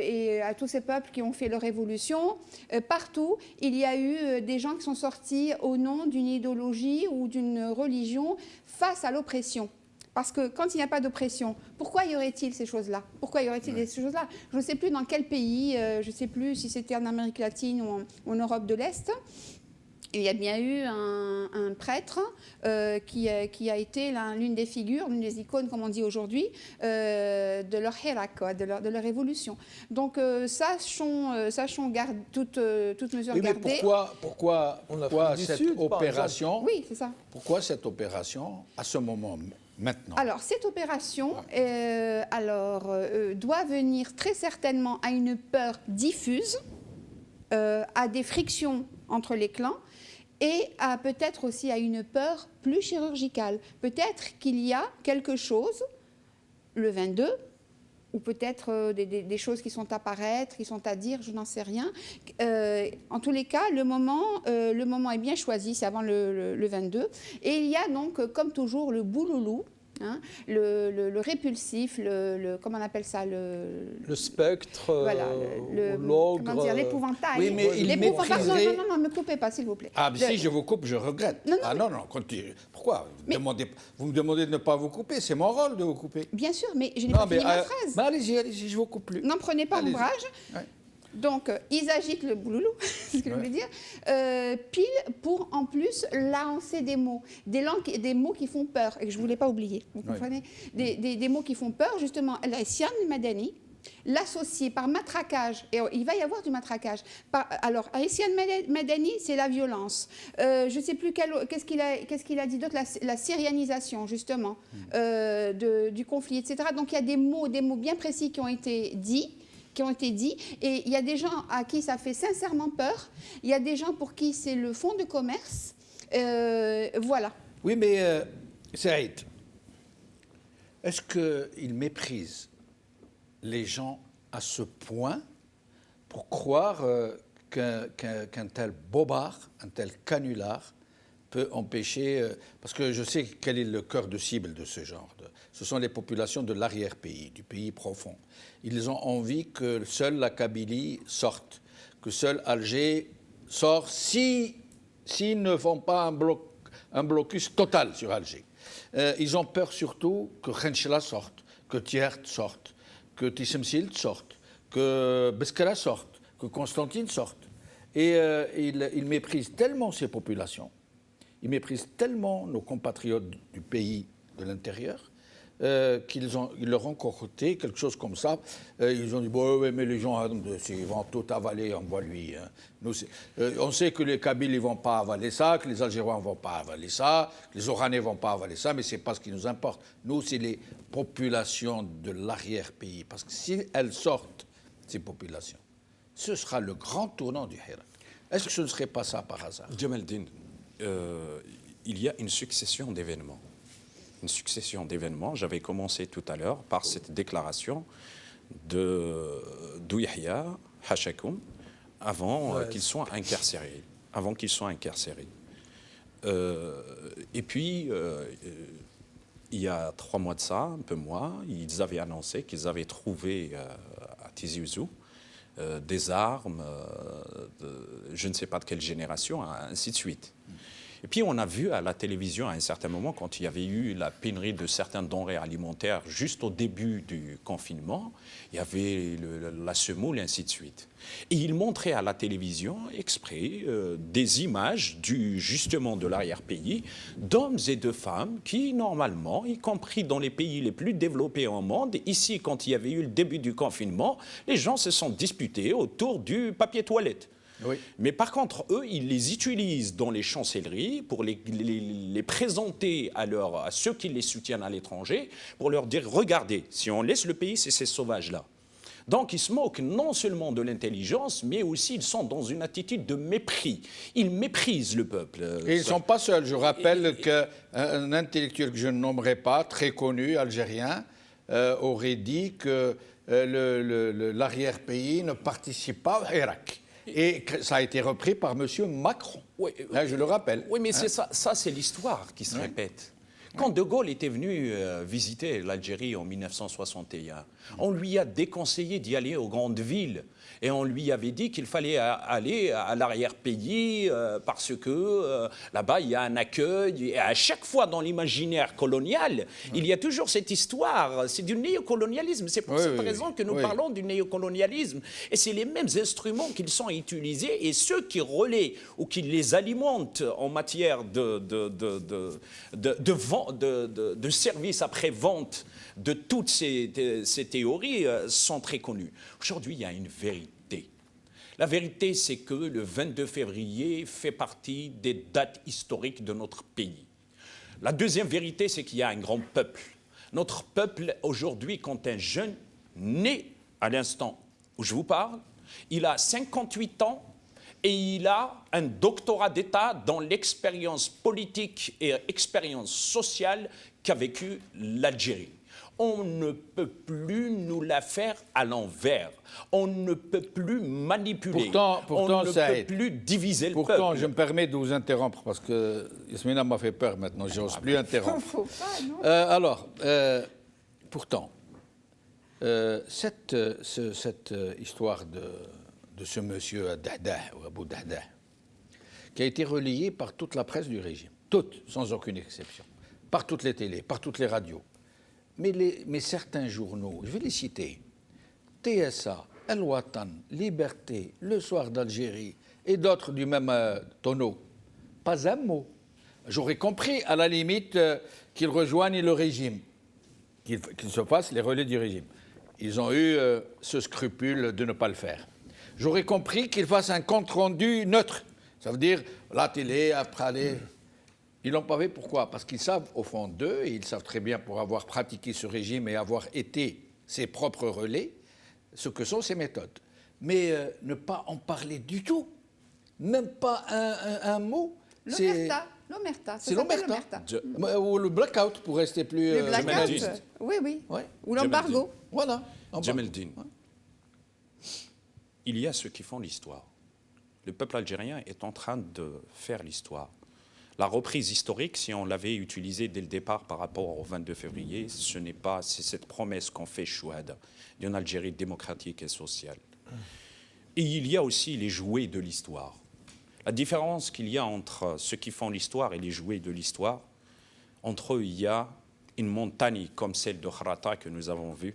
et à tous ces peuples qui ont fait leur révolution, partout il y a eu des gens qui sont sortis au nom d'une idéologie ou d'une religion face à l'oppression. Parce que quand il n'y a pas d'oppression, pourquoi y aurait-il ces choses-là? Pourquoi y aurait-il ces choses-là? Je ne sais plus dans quel pays, je ne sais plus si c'était en Amérique latine ou en Europe de l'Est. Il y a bien eu un prêtre qui a été l'une des figures, l'une des icônes, comme on dit aujourd'hui, de leur hirak, de leur révolution. Donc, sachons toutes mesures gardées. Pourquoi cette opération? Oui, c'est ça. Pourquoi cette opération à ce moment maintenant? Alors, cette opération doit venir très certainement à une peur diffuse, à des frictions entre les clans, et peut-être aussi à une peur plus chirurgicale. Peut-être qu'il y a quelque chose, le 22, ou peut-être des choses qui sont à paraître, qui sont à dire, je n'en sais rien. En tous les cas, le moment est bien choisi, c'est avant le 22. Et il y a donc, comme toujours, le bouloulou, hein, le répulsif, comment on appelle ça, le spectre, voilà, l'ogre, comment dire, l'épouvantail. Oui, mais il mépriserait... Non, ne me coupez pas, s'il vous plaît. Ah, mais si je vous coupe, je regrette. Non, continue. Pourquoi vous me demandez de ne pas vous couper, c'est mon rôle de vous couper. Bien sûr, mais je n'ai pas fini ma phrase. Allez-y, je vous coupe plus. N'en prenez pas ombrage. Ouais. Donc, ils agitent le bouloulou, c'est ce que je voulais dire, pile pour, en plus, lancer des mots. Des mots qui font peur, et que je ne voulais pas oublier, vous comprenez, des mots qui font peur, justement. Haïtian Madani, l'associer par matraquage, et il va y avoir du matraquage. Alors, Haïtian Madani, c'est la violence. Je ne sais plus qu'est-ce qu'il a dit d'autre, la syrianisation, justement, du conflit, etc. Donc, il y a des mots bien précis qui ont été dits, et il y a des gens à qui ça fait sincèrement peur, il y a des gens pour qui c'est le fonds de commerce, voilà. Oui, mais Saïd, est-ce qu'il méprise les gens à ce point pour croire qu'un tel bobard, un tel canular peut empêcher... parce que je sais quel est le cœur de cible de ce genre. Ce sont les populations de l'arrière-pays, du pays profond. Ils ont envie que seule la Kabylie sorte, que seul Alger sort s'ils ne font pas un blocus total sur Alger. Ils ont peur surtout que Khenchela sorte, que Thiert sorte, que Tissemsilt sorte, que Beskara sorte, que Constantine sorte. Et ils méprisent tellement ces populations, ils méprisent tellement nos compatriotes du pays de l'intérieur, qu'ils leur ont concocté quelque chose comme ça. Ils ont dit, bon, oui, mais les gens ils vont tout avaler, envoie-lui. Hein. Nous, on sait que les Kabyles ne vont pas avaler ça, que les Algérois ne vont pas avaler ça, que les Oranais ne vont pas avaler ça, mais ce n'est pas ce qui nous importe. Nous, c'est les populations de l'arrière-pays. Parce que si elles sortent, ces populations, ce sera le grand tournant du Hirak. Est-ce que ce ne serait pas ça par hasard? Jamaldin, il y a une succession d'événements. Une succession d'événements. J'avais commencé tout à l'heure par cette déclaration d'Yahya Hachakoum avant qu'ils soient incarcérés. Et puis, il y a 3 mois de ça, un peu moins, ils avaient annoncé qu'ils avaient trouvé à Tizi Ouzou des armes, je ne sais pas de quelle génération, ainsi de suite. Et puis on a vu à la télévision à un certain moment, quand il y avait eu la pénurie de certaines denrées alimentaires juste au début du confinement, il y avait la semoule et ainsi de suite. Et ils montraient à la télévision exprès des images justement de l'arrière-pays, d'hommes et de femmes qui normalement, y compris dans les pays les plus développés au monde, ici quand il y avait eu le début du confinement, les gens se sont disputés autour du papier toilette. Oui. Mais par contre, eux, ils les utilisent dans les chancelleries pour les présenter à ceux qui les soutiennent à l'étranger, pour leur dire, regardez, si on laisse le pays, c'est ces sauvages-là. Donc ils se moquent non seulement de l'intelligence, mais aussi ils sont dans une attitude de mépris. Ils méprisent le peuple. Et ils ne sont pas seuls. Je rappelle qu'un intellectuel que je ne nommerai pas, très connu, algérien, aurait dit que l'arrière-pays ne participe pas au Irak. Et ça a été repris par M. Macron. Oui, Je le rappelle. Oui, mais c'est ça c'est l'histoire qui se répète. Quand De Gaulle était venu visiter l'Algérie en 1961, on lui a déconseillé d'y aller aux grandes villes. Et on lui avait dit qu'il fallait aller à l'arrière-pays parce que là-bas, il y a un accueil. Et à chaque fois, dans l'imaginaire colonial, il y a toujours cette histoire. C'est du néocolonialisme. C'est pour cette raison que nous parlons du néocolonialisme. Et c'est les mêmes instruments qu'ils sont utilisés. Et ceux qui relaient ou qui les alimentent en matière de services après-vente de toutes ces théories sont très connues. Aujourd'hui, il y a une vérité. La vérité, c'est que le 22 février fait partie des dates historiques de notre pays. La deuxième vérité, c'est qu'il y a un grand peuple. Notre peuple, aujourd'hui, quand un jeune né à l'instant où je vous parle, il a 58 ans et il a un doctorat d'État dans l'expérience politique et expérience sociale qu'a vécu l'Algérie. On ne peut plus nous la faire à l'envers. On ne peut plus manipuler. Pourtant, on ne Saïd, peut plus diviser le pourtant, peuple. je me permets de vous interrompre parce que Yasmina m'a fait peur maintenant. Je n'ose plus interrompre. Faut pas, non. Pourtant, cette histoire de ce monsieur Dahdah, ou Abou Dahdah, qui a été relayée par toute la presse du régime, toute, sans aucune exception, par toutes les télés, par toutes les radios. Mais certains journaux, je vais les citer, TSA, El Watan, Liberté, Le Soir d'Algérie et d'autres du même tonneau, pas un mot. J'aurais compris, à la limite, qu'ils rejoignent le régime, qu'ils se fassent les relais du régime. Ils ont eu ce scrupule de ne pas le faire. J'aurais compris qu'ils fassent un compte-rendu neutre. Ça veut dire, la télé, après aller... Ils l'ont pas fait, pourquoi? Parce qu'ils savent au fond d'eux, et ils savent très bien pour avoir pratiqué ce régime et avoir été ses propres relais, ce que sont ces méthodes. Mais ne pas en parler du tout, même pas un mot. L'omerta. C'est l'omerta. Ou le blackout, pour rester plus... Le blackout, oui. Ouais. Ou l'embargo. Voilà. Djemeldine, il y a ceux qui font l'histoire. Le peuple algérien est en train de faire l'histoire. La reprise historique, si on l'avait utilisée dès le départ par rapport au 22 février, c'est cette promesse qu'on fait Chouhada, d'une Algérie démocratique et sociale. Et il y a aussi les jouets de l'histoire. La différence qu'il y a entre ceux qui font l'histoire et les jouets de l'histoire, entre eux, il y a une montagne comme celle de Kharata que nous avons vue,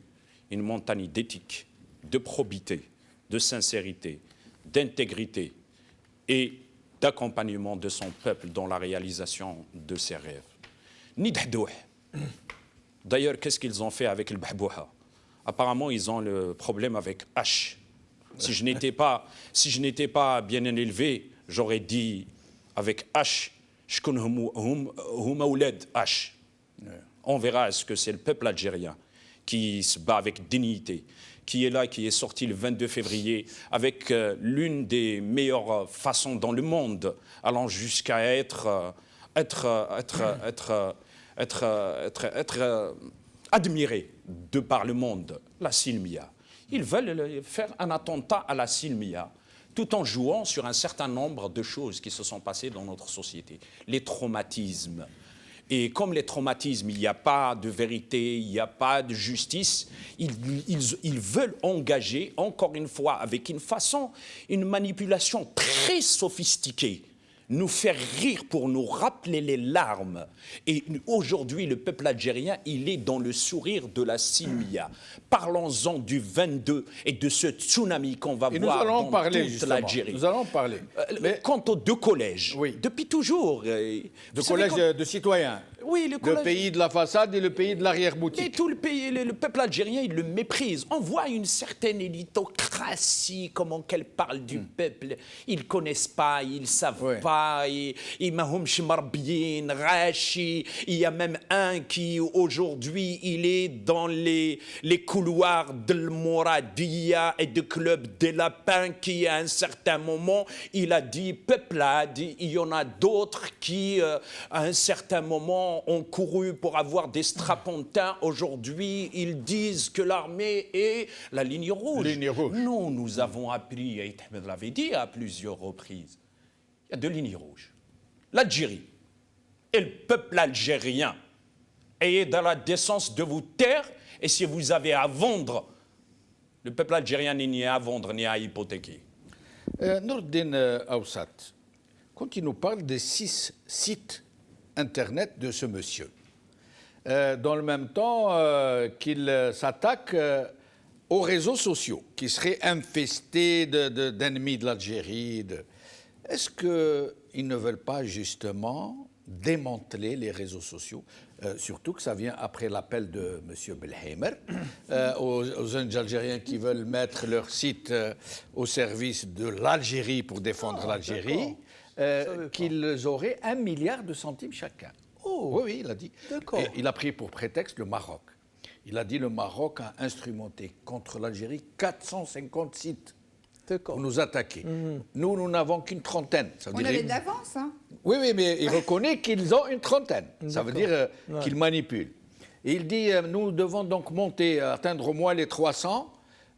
une montagne d'éthique, de probité, de sincérité, d'intégrité et d'accompagnement de son peuple dans la réalisation de ses rêves. Ni d'hdouh. D'ailleurs, qu'est-ce qu'ils ont fait avec le bahbouha? Apparemment, ils ont le problème avec H. Si je n'étais pas bien élevé, j'aurais dit avec H, H. On verra est-ce que c'est le peuple algérien qui se bat avec dignité, qui est là, qui est sorti le 22 février avec l'une des meilleures façons dans le monde, allant jusqu'à être admiré de par le monde, la Silmia. Ils veulent faire un attentat à la Silmia, tout en jouant sur un certain nombre de choses qui se sont passées dans notre société. Les traumatismes. Et comme les traumatismes, il n'y a pas de vérité, il n'y a pas de justice, ils veulent engager, encore une fois, avec une manipulation très sophistiquée, nous faire rire pour nous rappeler les larmes. Et aujourd'hui, le peuple algérien, il est dans le sourire de la Silmia. Parlons-en du 22 et de ce tsunami qu'on va voir dans toute l'Algérie. Nous allons parler. Quant aux deux collèges, depuis toujours... Deux collèges de citoyens. Oui, Le pays de la façade et le pays de Mais l'arrière-boutique. tout le pays, le peuple algérien, il le méprise. On voit une certaine élitocratie, comment qu'elle parle du peuple. Ils connaissent pas, ils savent Ouais. pas. Ils mahomch marbien, rachi. Il y a même un qui, aujourd'hui, il est dans les couloirs de l'Mouradia et du club des Lapins, qui, à un certain moment, il a dit, peuplade. Il y en a d'autres qui, à un certain moment, ont couru pour avoir des strapontins. Aujourd'hui, ils disent que l'armée est la ligne rouge. Ligne rouge. Non, nous avons appris, et Ahmed l'avait dit à plusieurs reprises, il y a deux lignes rouges. L'Algérie et le peuple algérien. Ayez dans la décence de vous taire, et si vous avez à vendre, le peuple algérien n'est ni à vendre ni à hypothéquer. Nourdine Aoussat, quand il nous parle des 6 sites Internet de ce monsieur, dans le même temps qu'il s'attaque aux réseaux sociaux, qui seraient infestés d'ennemis de l'Algérie, est-ce qu'ils ne veulent pas justement démanteler les réseaux sociaux, surtout que ça vient après l'appel de M. Belheimer aux jeunes Algériens qui veulent mettre leur site au service de l'Algérie pour défendre l'Algérie, qu'ils auraient 1 milliard de centimes chacun. Oui, oui, il a dit. Et il a pris pour prétexte le Maroc. Il a dit le Maroc a instrumenté contre l'Algérie 450 sites pour nous attaquer. Nous, nous n'avons qu'une trentaine. Ça veut On dire avait de l'avance, hein. Oui, oui, mais il reconnaît qu'ils ont une trentaine. Ça veut dire qu'ils manipulent. Et il dit, nous devons donc monter, atteindre au moins les 300,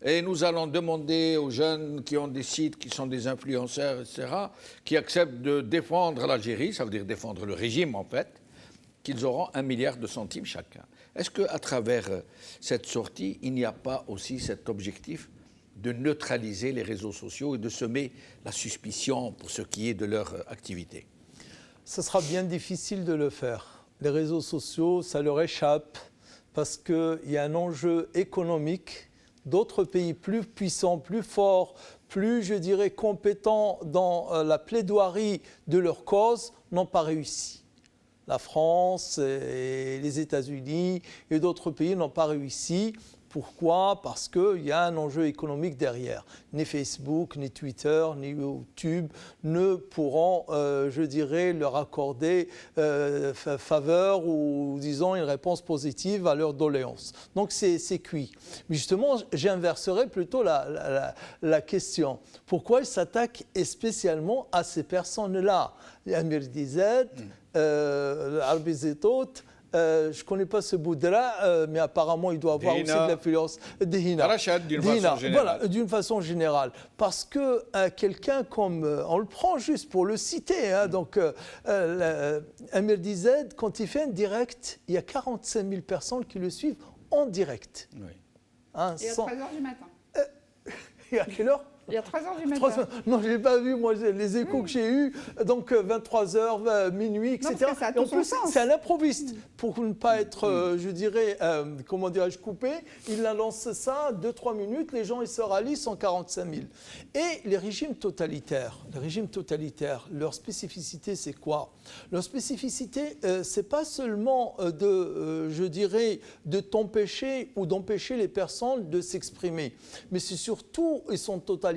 et nous allons demander aux jeunes qui ont des sites, qui sont des influenceurs, etc., qui acceptent de défendre l'Algérie, ça veut dire défendre le régime en fait, qu'ils auront 1 milliard de centimes chacun. Est-ce qu'à travers cette sortie, il n'y a pas aussi cet objectif de neutraliser les réseaux sociaux et de semer la suspicion pour ce qui est de leur activité? Ce sera bien difficile de le faire. Les réseaux sociaux, ça leur échappe parce qu'il y a un enjeu économique. D'autres pays plus puissants, plus forts, plus, je dirais, compétents dans la plaidoirie de leur cause n'ont pas réussi. La France et les États-Unis et d'autres pays n'ont pas réussi. Pourquoi? Parce qu'il y a un enjeu économique derrière. Ni Facebook, ni Twitter, ni YouTube ne pourront, je dirais, leur accorder faveur ou, disons, une réponse positive à leur doléance. Donc, c'est cuit. Mais justement, j'inverserai plutôt la question. Pourquoi ils s'attaquent spécialement à ces personnes-là? Amir Dizet, Arbi Zetot. Je ne connais pas ce Boudra, mais apparemment, il doit avoir aussi de l'influence. Dehina. Rachad, d'une façon générale. Voilà, d'une façon générale. Parce que quelqu'un comme... on le prend juste pour le citer. Hein, donc, Amir Dizet, quand il fait un direct, il y a 45 000 personnes qui le suivent en direct. Oui. Hein, Et à 3 h du matin. Et à quelle heure? Il y a 3 h du matin. Non, je n'ai pas vu, moi, les échos que j'ai eus. Donc, 23h, minuit, etc. Non, parce que ça a Et en tout son plus, sens. c'est un improviste. Pour ne pas être, je dirais, comment dirais-je, coupé, il a lancé ça, 2-3 minutes, les gens, ils se rallient, 145 000. Et les régimes totalitaires, leur spécificité, c'est quoi? Leur spécificité, c'est pas seulement je dirais, de t'empêcher ou d'empêcher les personnes de s'exprimer, mais c'est surtout, ils sont totalitaires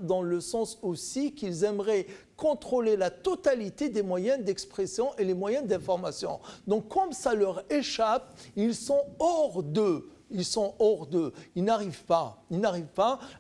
dans le sens aussi qu'ils aimeraient contrôler la totalité des moyens d'expression et les moyens d'information. Donc, comme ça leur échappe, ils sont hors d'eux. Ils n'arrivent pas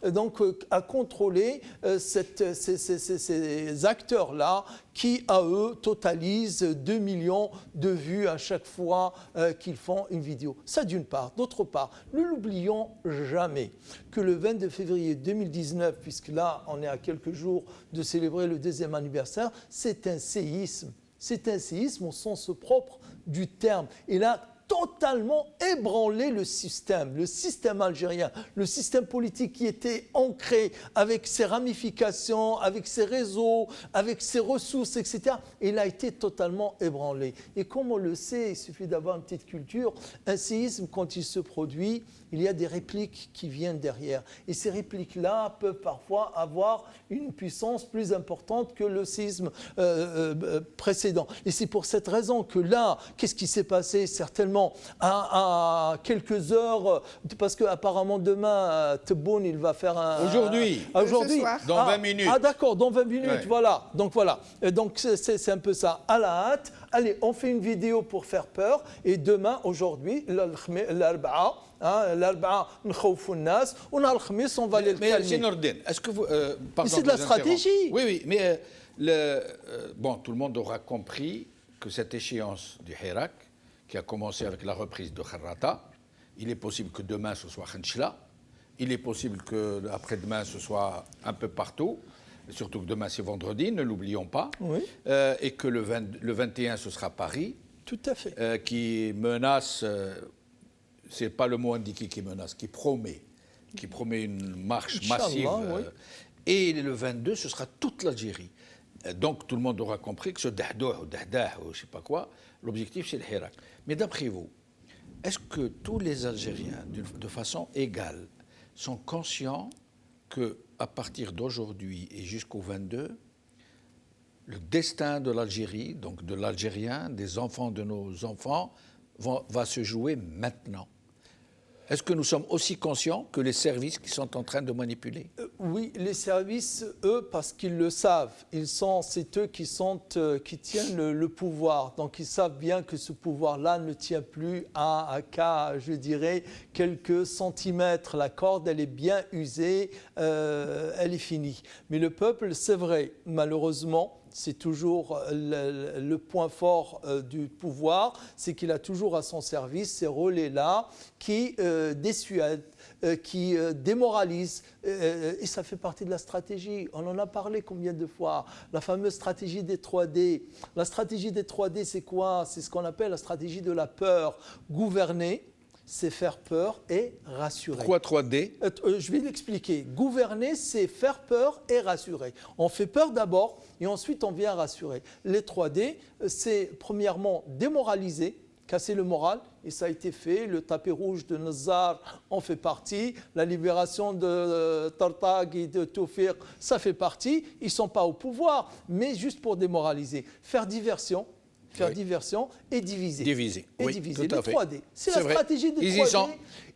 donc à contrôler ces acteurs-là qui, à eux, totalisent 2 millions de vues à chaque fois qu'ils font une vidéo. Ça, d'une part. D'autre part, ne l'oublions jamais que le 22 février 2019, puisque là, on est à quelques jours de célébrer le 2e anniversaire, c'est un séisme. C'est un séisme au sens propre du terme. Et là, totalement ébranlé le système algérien, le système politique qui était ancré avec ses ramifications, avec ses réseaux, avec ses ressources, etc. Il a été totalement ébranlé. Et comme on le sait, il suffit d'avoir une petite culture, un séisme, quand il se produit, il y a des répliques qui viennent derrière. Et ces répliques-là peuvent parfois avoir une puissance plus importante que le séisme précédent. Et c'est pour cette raison que là, qu'est-ce qui s'est passé certainement à quelques heures, parce qu'apparemment demain, Tebboune, il va faire un... Aujourd'hui. Ce soir. Dans 20 minutes. Ah d'accord, dans 20 minutes, Ouais. voilà. Donc voilà. Et donc c'est un peu ça. À la hâte, allez, on fait une vidéo pour faire peur. Et demain, aujourd'hui, l'Arba'a, نخوفوا الناس ونهار الخميس on va les Mais calmer. c'est Nordin, est-ce que vous... pardon c'est de la vous interrompre. stratégie. Oui, oui, mais bon, tout le monde aura compris que cette échéance du Hirak, qui a commencé avec la reprise de Kharrata, il est possible que demain ce soit Khenchla, il est possible que après-demain ce soit un peu partout, surtout que demain c'est vendredi, ne l'oublions pas, Oui. et que le 21 ce sera Paris, Tout à fait. qui menace, c'est pas le mot indiqué qui menace, qui promet une marche Inch'Allah, massive. oui. Et le 22, ce sera toute l'Algérie. Donc tout le monde aura compris que ce Dahdoh ou Dahdah ou je sais pas quoi, l'objectif c'est le Hirak. Mais d'après vous, est-ce que tous les Algériens, de façon égale, sont conscients qu'à partir d'aujourd'hui et jusqu'au 22, le destin de l'Algérie, donc de l'Algérien, des enfants de nos enfants, va se jouer maintenant? Est-ce que nous sommes aussi conscients que les services qui sont en train de manipuler? Oui, les services, eux, parce qu'ils le savent, c'est eux qui tiennent le pouvoir. Donc ils savent bien que ce pouvoir-là ne tient plus qu'à, je dirais, quelques centimètres. La corde, elle est bien usée, elle est finie. Mais le peuple, c'est vrai, malheureusement, c'est toujours le point fort du pouvoir, c'est qu'il a toujours à son service ces relais-là qui dissuadent, qui démoralisent. Et ça fait partie de la stratégie. On en a parlé combien de fois? La fameuse stratégie des 3D. La stratégie des 3D, c'est quoi? C'est ce qu'on appelle la stratégie de la peur. Gouverner, c'est faire peur et rassurer. Pourquoi 3D? Je vais l'expliquer. Gouverner, c'est faire peur et rassurer. On fait peur d'abord et ensuite on vient rassurer. Les 3D, c'est premièrement démoraliser, casser le moral, et ça a été fait. Le tapis rouge de Nazar en fait partie. La libération de Tartag et de Toufir, ça fait partie. Ils ne sont pas au pouvoir, mais juste pour démoraliser. Faire diversion et diviser. Diviser, Et oui, diviser. tout à Les fait. 3D. C'est C'est la vrai. stratégie des Ils y 3D. sont.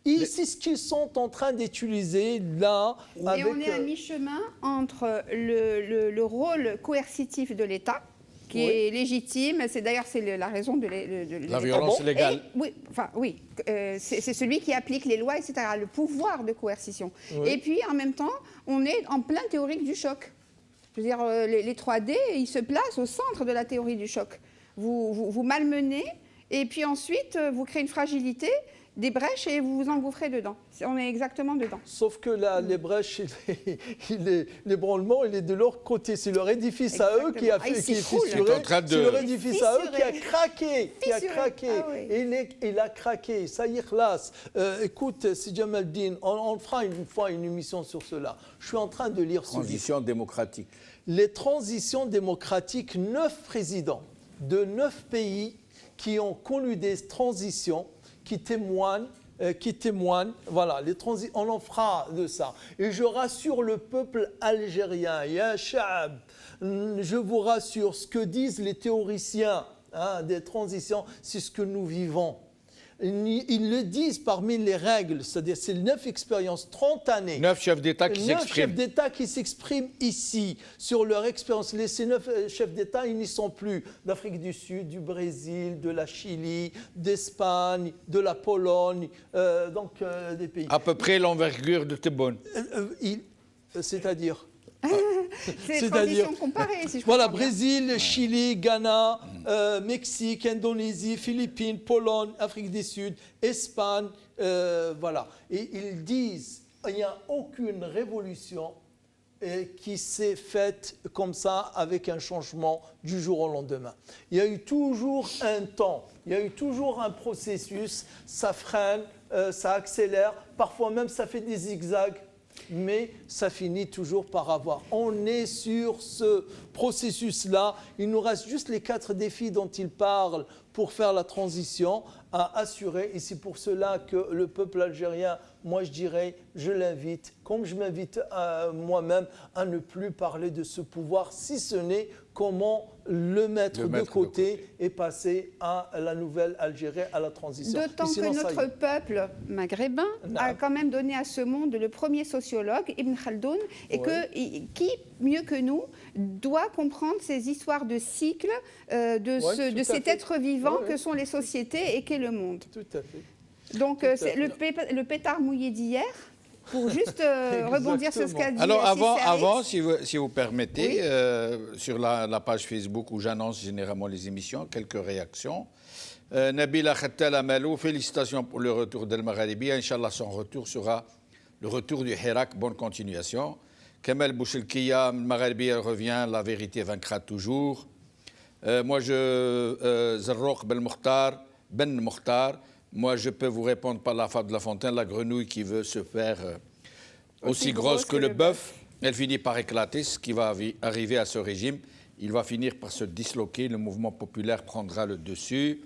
C'est ce qu'ils sont en train d'utiliser là. Et avec, on est à mi-chemin entre le rôle coercitif de l'État, qui Oui. est légitime. D'ailleurs, c'est la raison de l'État. La violence bon légale. Oui, c'est celui qui applique les lois, etc. Le pouvoir de coercition. Oui. Et puis, en même temps, on est en plein théorique du choc. Je veux dire, les 3D, ils se placent au centre de la théorie du choc. Vous malmenez, et puis ensuite, vous créez une fragilité, des brèches, et vous vous engouffrez dedans. On est exactement dedans. Sauf que là, les brèches, l'ébranlement, il est de leur côté. C'est leur édifice à eux qui a Exactement. fait, Ah, qui est il s'écroule. fissuré. Il est en train de- C'est leur édifice à eux qui a Fissuré. craqué. Fissuré. Ah oui. Et il a craqué. Ça y est, classe. Écoute, si Jamaldine, on fera une fois une émission sur cela. Je suis en train de lire ce livre. Transition démocratique. Les transitions démocratiques, 9 présidents de 9 pays qui ont connu des transitions, qui témoignent, voilà, on en fera de ça. Et je rassure le peuple algérien, ya Sha'ab, je vous rassure, ce que disent les théoriciens des transitions, c'est ce que nous vivons. Ils le disent parmi les règles, c'est-à-dire c'est 9 expériences, 30 années. 9 chefs d'État qui 9 chefs s'expriment. d'État qui s'expriment ici sur leur expérience. Ces 9 chefs d'État, ils n'y sont plus. D'Afrique du Sud, du Brésil, de la Chili, d'Espagne, de la Pologne, des pays. À peu près l'envergure de Tebboune. C'est-à-dire C'est C'est-à-dire- transition comparée, si je Voilà, comprends bien. Brésil, Chili, Ghana, Mexique, Indonésie, Philippines, Pologne, Afrique du Sud, Espagne, voilà. Et ils disent qu'il n'y a aucune révolution qui s'est faite comme ça avec un changement du jour au lendemain. Il y a eu toujours un temps, il y a eu toujours un processus, ça freine, ça accélère, parfois même ça fait des zigzags, mais ça finit toujours par avoir. On est sur ce processus-là, il nous reste juste les 4 défis dont il parle pour faire la transition à assurer, et c'est pour cela que le peuple algérien, moi je dirais, je l'invite, comme je m'invite moi-même, à ne plus parler de ce pouvoir, si ce n'est comment le mettre de côté et passer à la nouvelle Algérie, à la transition. D'autant que notre peuple maghrébin a quand même donné à ce monde le premier sociologue, Ibn Khaldoun, et qui, mieux que nous, doit comprendre ces histoires de cycles, de cet être vivant que sont les sociétés et qu'est le monde. Tout à fait. Donc, c'est le pétard mouillé d'hier, pour juste rebondir sur ce qu'a dit. Alors, avant si vous permettez, sur la page Facebook où j'annonce généralement les émissions, quelques réactions. Nabila Khattal Amalou, félicitations pour le retour d'El Magharibi. Inch'Allah, son retour sera le retour du Hirak. Bonne continuation. Kamel Bouchelkia, Magharibi revient, la vérité vaincra toujours. Moi, Zarrouk Ben Mokhtar, moi, je peux vous répondre par la fable de La Fontaine, la grenouille qui veut se faire aussi grosse que le bœuf, elle finit par éclater, ce qui va arriver à ce régime. Il va finir par se disloquer, le mouvement populaire prendra le dessus.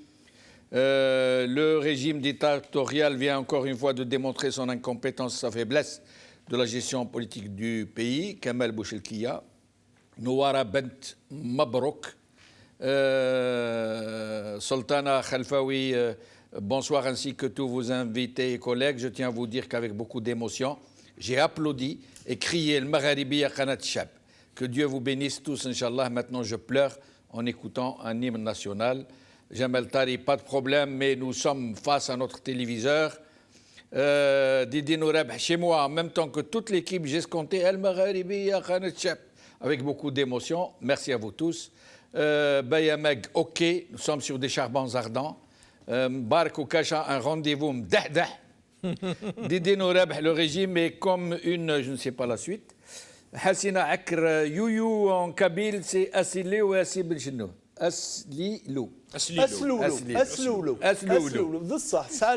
Le régime dictatorial vient encore une fois de démontrer son incompétence, sa faiblesse de la gestion politique du pays. Kamel Bouchelkia, Nouara Bent Mabrouk, Sultana Khalfaoui, bonsoir ainsi que tous vos invités et collègues. Je tiens à vous dire qu'avec beaucoup d'émotion, j'ai applaudi et crié le Magharibi à Qanat Chab. Que Dieu vous bénisse tous, Inch'Allah. Maintenant, je pleure en écoutant un hymne national. Jamel Tari, pas de problème, mais nous sommes face à notre téléviseur. Didi Noureb, chez moi, en même temps que toute l'équipe, j'ai escompté El Magharibi à Qanat Chab avec beaucoup d'émotion. Merci à vous tous. Bayameg, ok, nous sommes sur des charbons ardents. Bark ou Kacha, un rendez-vous m'dahdah. Didi Noureb, le régime est comme une, je ne sais pas la suite. Hassina Akr, Youyou en kabyle, c'est Assilé ou Assib Chino. Aslilou. Asloulou.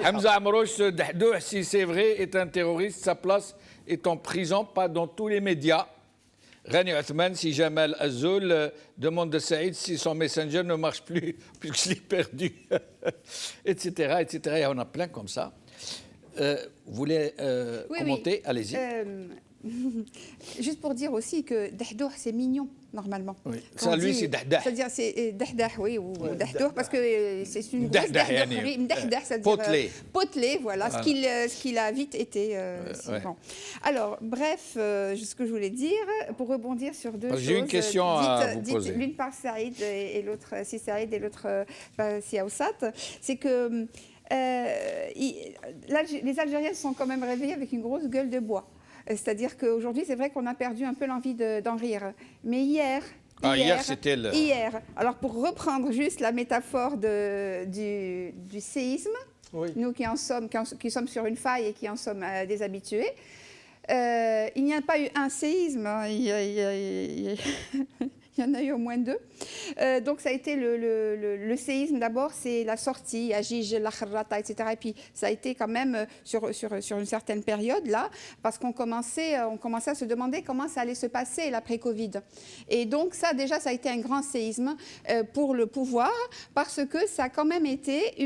Hamza Amrouche, Dahdouh, si c'est vrai, est un terroriste. Sa place est en prison, pas dans tous les médias. Rani Othman, si Jamal Azoul demande de Saïd si son messenger ne marche plus, puisque je l'ai perdu, etc., etc. Et on a plein comme ça. Vous voulez commenter? Allez-y. Juste pour dire aussi que Dahdouh, c'est mignon, normalement. Oui. Ça, lui, c'est Dahdah. C'est-à-dire, c'est Dahdah, oui, ou Dahdouh, parce que c'est une grosse Dahdouh. Dahdah, c'est-à-dire potelé. Potelé, voilà, ce qu'il a vite été. Bon. Alors, bref, ce que je voulais dire, pour rebondir sur deux choses. J'ai une question à vous poser. L'une par Saïd et l'autre, si Saïd et l'autre, si Aoussat, c'est que les Algériens sont quand même réveillés avec une grosse gueule de bois. C'est-à-dire qu'aujourd'hui, c'est vrai qu'on a perdu un peu l'envie d'en rire. Mais hier, c'était le... Hier, alors pour reprendre juste la métaphore du séisme, nous qui sommes sur une faille et qui en sommes des habitués, il n'y a pas eu un séisme, il y en a eu au moins 2. Donc ça a été le séisme. D'abord, c'est la sortie, Ajij, l'Akhrata, etc. Et puis ça a été quand même sur une certaine période là, parce qu'on commençait à se demander comment ça allait se passer l'après-Covid. Et donc ça, déjà, ça a été un grand séisme pour le pouvoir, parce que ça a quand même été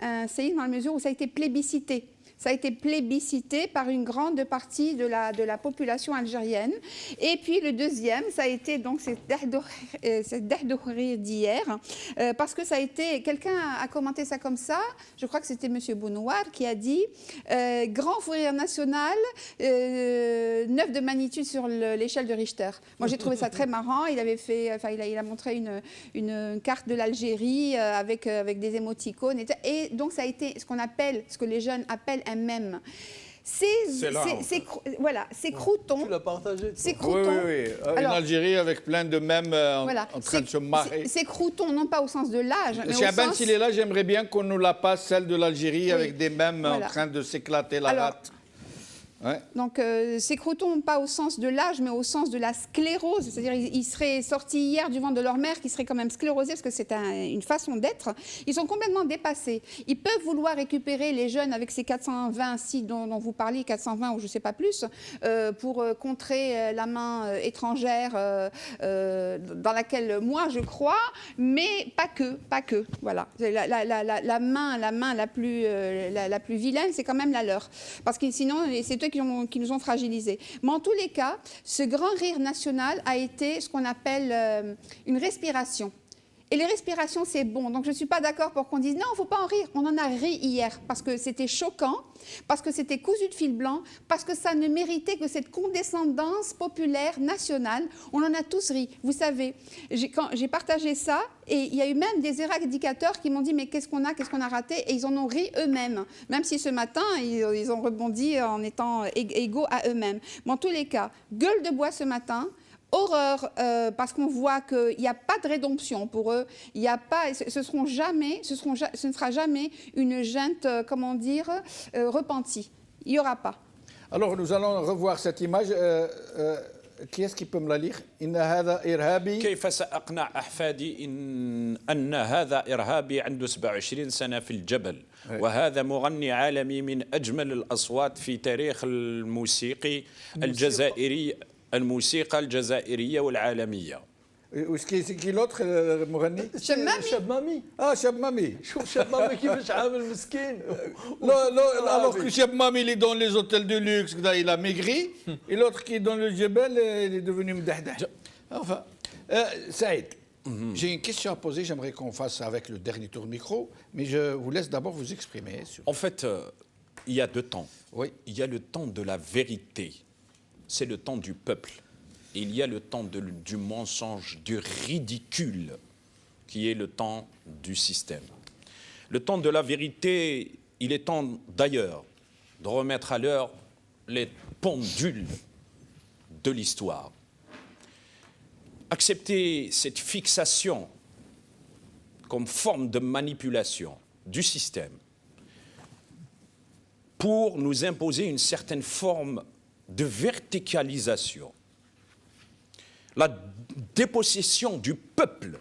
un séisme dans la mesure où ça a été plébiscité. Ça a été plébiscité par une grande partie de la population algérienne. Et puis le deuxième, ça a été donc cette Dahdouh d'hier, parce que ça a été, quelqu'un a commenté ça comme ça, je crois que c'était M. Bounouar qui a dit grand fou rire national, 9 de magnitude sur l'échelle de Richter. Moi j'ai trouvé ça très marrant. Il avait fait, enfin il a montré une carte de l'Algérie avec des émoticônes, et donc ça a été ce que les jeunes appellent un mème. C'est crouton. Tu l'as partagé. C'est crouton. Oui. Alors, en Algérie, avec plein de mèmes en train de se marrer. C'est crouton, non pas au sens de l'âge, mais Chaban, s'il est là, j'aimerais bien qu'on nous la passe, celle de l'Algérie, avec des mèmes en train de s'éclater la rate. Ouais. Donc, ces crotons, pas au sens de l'âge, mais au sens de la sclérose. C'est-à-dire, ils seraient sortis hier du ventre de leur mère, qui seraient quand même sclérosés, parce que c'est une façon d'être. Ils sont complètement dépassés. Ils peuvent vouloir récupérer les jeunes avec ces 420 sites dont vous parliez, 420 ou je ne sais pas plus, pour contrer la main étrangère dans laquelle moi je crois, mais pas que. Voilà. La main la plus vilaine, c'est quand même la leur. Parce que sinon, c'est eux qui nous ont fragilisés. Mais en tous les cas, ce grand rire national a été ce qu'on appelle une respiration. Et les respirations, c'est bon. Donc, je ne suis pas d'accord pour qu'on dise non, il ne faut pas en rire. On en a ri hier parce que c'était choquant, parce que c'était cousu de fil blanc, parce que ça ne méritait que cette condescendance populaire nationale. On en a tous ri. Vous savez, quand j'ai partagé ça, et il y a eu même des éradicateurs qui m'ont dit mais qu'est-ce qu'on a raté, et ils en ont ri eux-mêmes. Même si ce matin, ils ont rebondi en étant égaux à eux-mêmes. Mais en tous les cas, gueule de bois ce matin. Horreur, parce qu'on voit qu'il n'y a pas de rédemption pour eux. Il n'y a pas, ce ne sera jamais une junte, repentie. Il n'y aura pas. Alors, nous allons revoir cette image. Qui est-ce qui peut me la lire? إن هذا إرهابي. كيف سأقنع أحفادي أن هذا إرهابي عنده 27 سنة في الجبل وهذا مغني عالمي من أجمل الأصوات في تاريخ الموسيقى الجزائرية والعالمية. كي l'autre المغني؟ شاب مامي. شاب مامي. شوف شاب مامي كيفاش عامل مسكين. Alors que Cheb Mami, il est dans les hôtels de luxe, il a maigri, et l'autre qui est dans le Djebel, il est devenu mdahdah. Enfin, Saïd, j'ai une question à poser, j'aimerais qu'on fasse avec le dernier tour de micro, mais je vous laisse d'abord vous exprimer. En fait, il y a deux temps. Oui. Il y a le temps de la vérité, c'est le temps du peuple. Il y a le temps du mensonge, du ridicule, qui est le temps du système. Le temps de la vérité, il est temps d'ailleurs de remettre à l'heure les pendules de l'histoire. Accepter cette fixation comme forme de manipulation du système pour nous imposer une certaine forme de verticalisation. La dépossession du peuple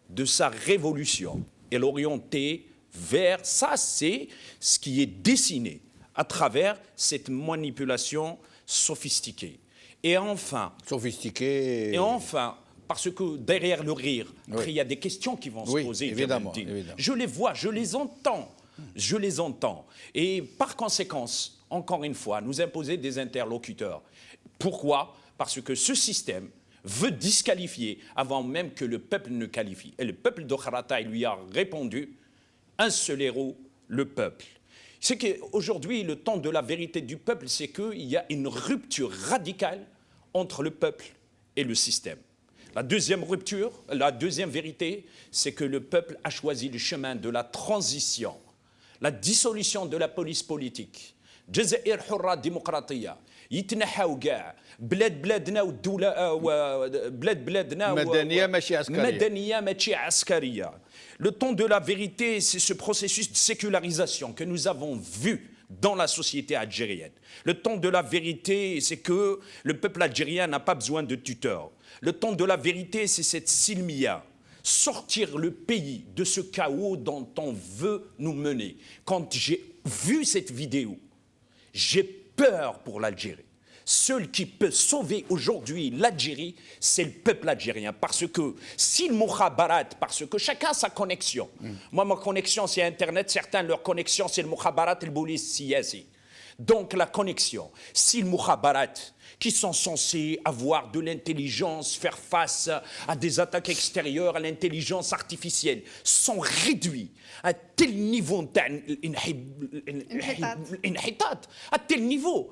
de sa révolution et l'orienter vers ça, c'est ce qui est dessiné à travers cette manipulation sophistiquée. Et enfin, parce que derrière le rire, après, il y a des questions qui vont se poser. Évidemment. Je les vois, je les entends. Et par conséquent, encore une fois, nous imposer des interlocuteurs. Pourquoi? Parce que ce système veut disqualifier avant même que le peuple ne qualifie. Et le peuple de Kharataï lui a répondu, un seul héros, le peuple. C'est qu'aujourd'hui, le temps de la vérité du peuple, c'est qu'il y a une rupture radicale entre le peuple et le système. La deuxième rupture, la deuxième vérité, c'est que le peuple a choisi le chemin de la transition, la dissolution de la police politique. جزائر حرة ديمقراطية يتنحاو كاع بلادنا والدولة بلادنا مدنية ماشي عسكرية. Le temps de la vérité, c'est ce processus de sécularisation que nous avons vu dans la société algérienne. Le temps de la vérité, c'est que le peuple algérien n'a pas besoin de tuteurs. Le temps de la vérité, c'est cette silmia. Sortir le pays de ce chaos dont on veut nous mener. Quand j'ai vu cette vidéo, j'ai peur pour l'Algérie. Seul qui peut sauver aujourd'hui l'Algérie, c'est le peuple algérien. Parce que si le mukhabarat, parce que chacun a sa connexion. Moi, ma connexion, c'est Internet. Certains, leur connexion, c'est le mukhabarat et le boulis siyasi. Donc, la connexion. Si le mukhabarat, qui sont censés avoir de l'intelligence, faire face à des attaques extérieures, à l'intelligence artificielle, sont réduits à tel niveau, à tel niveau.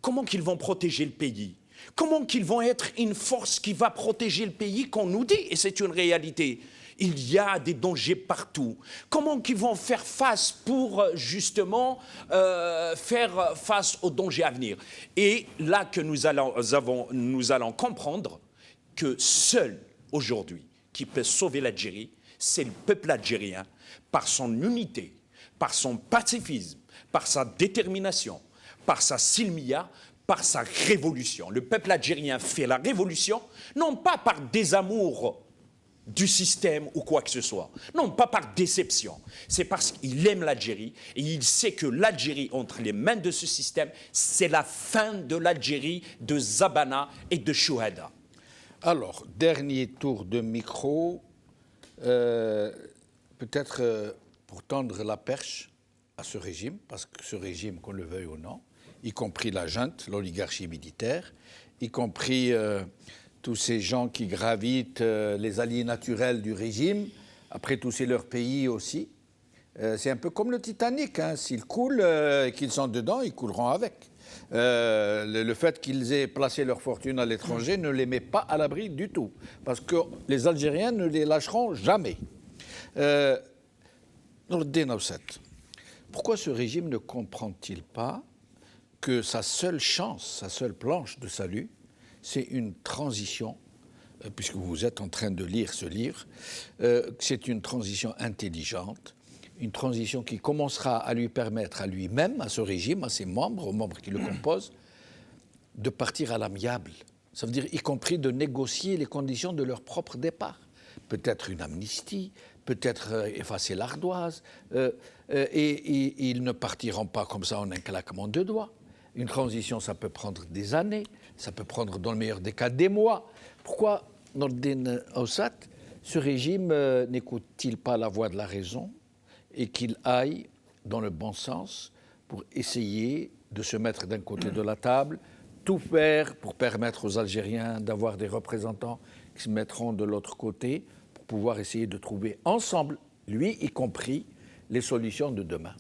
Comment qu'ils vont protéger le pays? Comment qu'ils vont être une force qui va protéger le pays qu'on nous dit? Et c'est une réalité. Il y a des dangers partout. Comment qu'ils vont faire face pour justement faire face aux dangers à venir? Et là que nous allons comprendre que seul aujourd'hui qui peut sauver l'Algérie, c'est le peuple algérien par son unité, par son pacifisme, par sa détermination, par sa silmia, par sa révolution. Le peuple algérien fait la révolution, non pas par désamour du système ou quoi que ce soit, non pas par déception, c'est parce qu'il aime l'Algérie et il sait que l'Algérie entre les mains de ce système, c'est la fin de l'Algérie de Zabana et de Chouhada. Alors, dernier tour de micro, peut-être pour tendre la perche à ce régime, parce que ce régime, qu'on le veuille ou non, y compris la junte, l'oligarchie militaire, y compris tous ces gens qui gravitent, les alliés naturels du régime, après tout c'est leur pays aussi. C'est un peu comme le Titanic, hein. S'ils coulent et qu'ils sont dedans, ils couleront avec. Le fait qu'ils aient placé leur fortune à l'étranger ne les met pas à l'abri du tout, parce que les Algériens ne les lâcheront jamais. Nordin Aoussat, pourquoi ce régime ne comprend-il pas que sa seule chance, sa seule planche de salut, c'est une transition, puisque vous êtes en train de lire ce livre, c'est une transition intelligente, une transition qui commencera à lui permettre à lui-même, à ce régime, à ses membres, aux membres qui le composent, de partir à l'amiable. Ça veut dire y compris de négocier les conditions de leur propre départ. Peut-être une amnistie, peut-être effacer l'ardoise, et ils ne partiront pas comme ça en un claquement de doigts. Une transition, ça peut prendre des années, ça peut prendre dans le meilleur des cas des mois. Pourquoi, Nordin Aoussat, ce régime n'écoute-t-il pas la voix de la raison et qu'il aille dans le bon sens pour essayer de se mettre d'un côté de la table, tout faire pour permettre aux Algériens d'avoir des représentants qui se mettront de l'autre côté pour pouvoir essayer de trouver ensemble, lui y compris, les solutions de demain?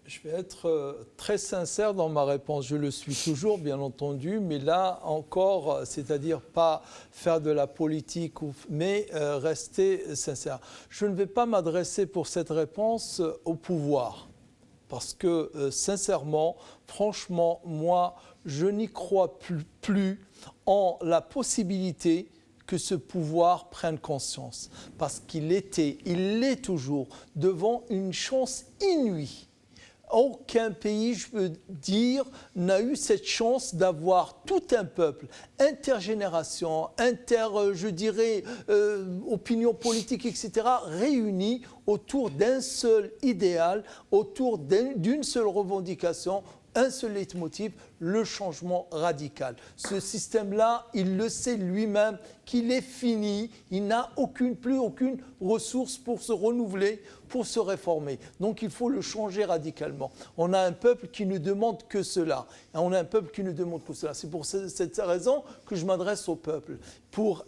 Je vais être très sincère dans ma réponse. Je le suis toujours, bien entendu, mais là encore, c'est-à-dire pas faire de la politique, mais rester sincère. Je ne vais pas m'adresser pour cette réponse au pouvoir, parce que sincèrement, franchement, moi, je n'y crois plus en la possibilité que ce pouvoir prenne conscience, parce il l'est toujours devant une chance inouïe. Aucun pays, je veux dire, n'a eu cette chance d'avoir tout un peuple, intergénération, je dirais, opinion politique, etc., réunis autour d'un seul idéal, autour d'une seule revendication, un seul leitmotiv, le changement radical. Ce système-là, il le sait lui-même qu'il est fini, il n'a plus aucune ressource pour se renouveler, pour se réformer. Donc il faut le changer radicalement. On a un peuple qui ne demande que cela. C'est pour cette raison que je m'adresse au peuple, pour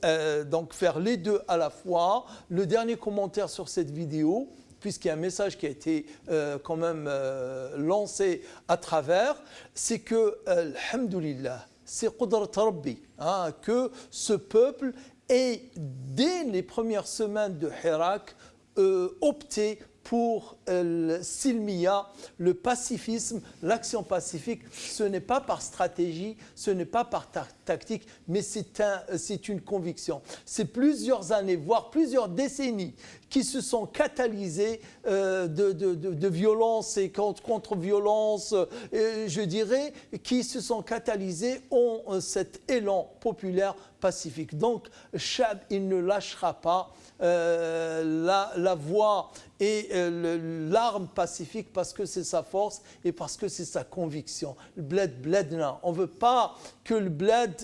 donc faire les deux à la fois. Le dernier commentaire sur cette vidéo, puisqu'il y a un message qui a été quand même lancé à travers, c'est que, alhamdoulilah, c'est Qudrat Rabbi, que ce peuple ait, dès les premières semaines de Hirak, opté pour le silmiya, le pacifisme, l'action pacifique. Ce n'est pas par stratégie, ce n'est pas par tactique, mais c'est une conviction. C'est plusieurs années, voire plusieurs décennies qui se sont catalysées de violence et contre-violence, je dirais, qui se sont catalysées, ont cet élan populaire pacifique. Donc, Chab, il ne lâchera pas la voie et l'arme pacifique, parce que c'est sa force et parce que c'est sa conviction. Le bled bledna. On ne veut pas que le bled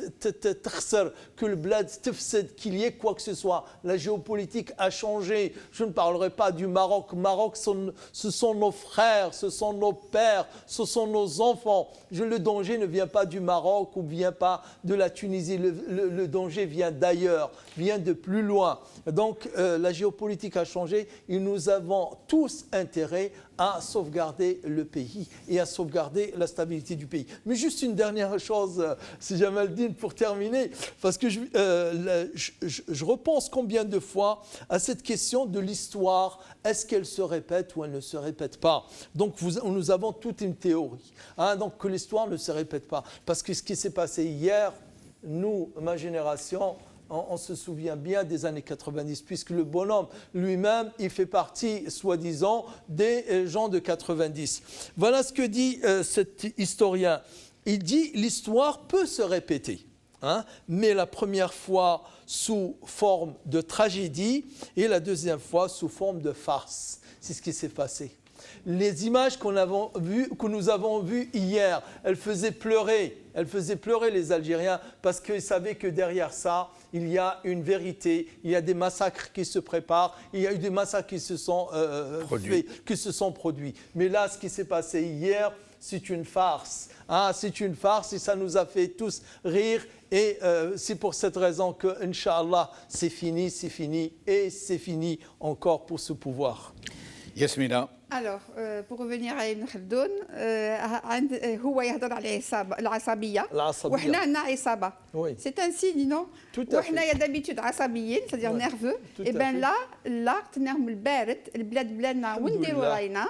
que le bled tefsed, qu'il y ait quoi que ce soit. La géopolitique a changé. Je ne parlerai pas du Maroc. Maroc, ce sont nos frères, ce sont nos pères, ce sont nos enfants. Le danger ne vient pas du Maroc ou vient pas de la Tunisie. Le danger vient d'ailleurs, vient de plus loin. Donc la géopolitique a changé et nous avons tous intérêt à sauvegarder le pays et à sauvegarder la stabilité du pays. Mais juste une dernière chose, c'est Jamaldine, pour terminer, parce que je repense combien de fois à cette question de l'histoire. Est-ce qu'elle se répète ou elle ne se répète pas? Donc nous avons toute une théorie, donc que l'histoire ne se répète pas. Parce que ce qui s'est passé hier, nous, ma génération, On se souvient bien des années 90, puisque le bonhomme lui-même, il fait partie, soi-disant, des gens de 90. Voilà ce que dit cet historien. Il dit « l'histoire peut se répéter ». Hein, mais la première fois sous forme de tragédie et la deuxième fois sous forme de farce. C'est ce qui s'est passé. Les images que nous avons vues hier, elles faisaient pleurer les Algériens parce qu'ils savaient que derrière ça, il y a une vérité, il y a des massacres qui se préparent, il y a eu des massacres qui se sont produits. Mais là, ce qui s'est passé hier, c'est une farce. Ah, c'est une farce et ça nous a fait tous rire. Et c'est pour cette raison que, Inch'Allah, c'est fini et c'est fini encore pour ce pouvoir. Yasmina. Alors, pour revenir à Ibn Khaldoun, هو يهضر على العصبية وحنا عندنا عصابة. C'est un signe, non? وحنا يا d'habitude عصبيين, c'est-à-dire nerveux. Et bien là قتلناهم البارد, البلاد بلادنا ونديروا راينا.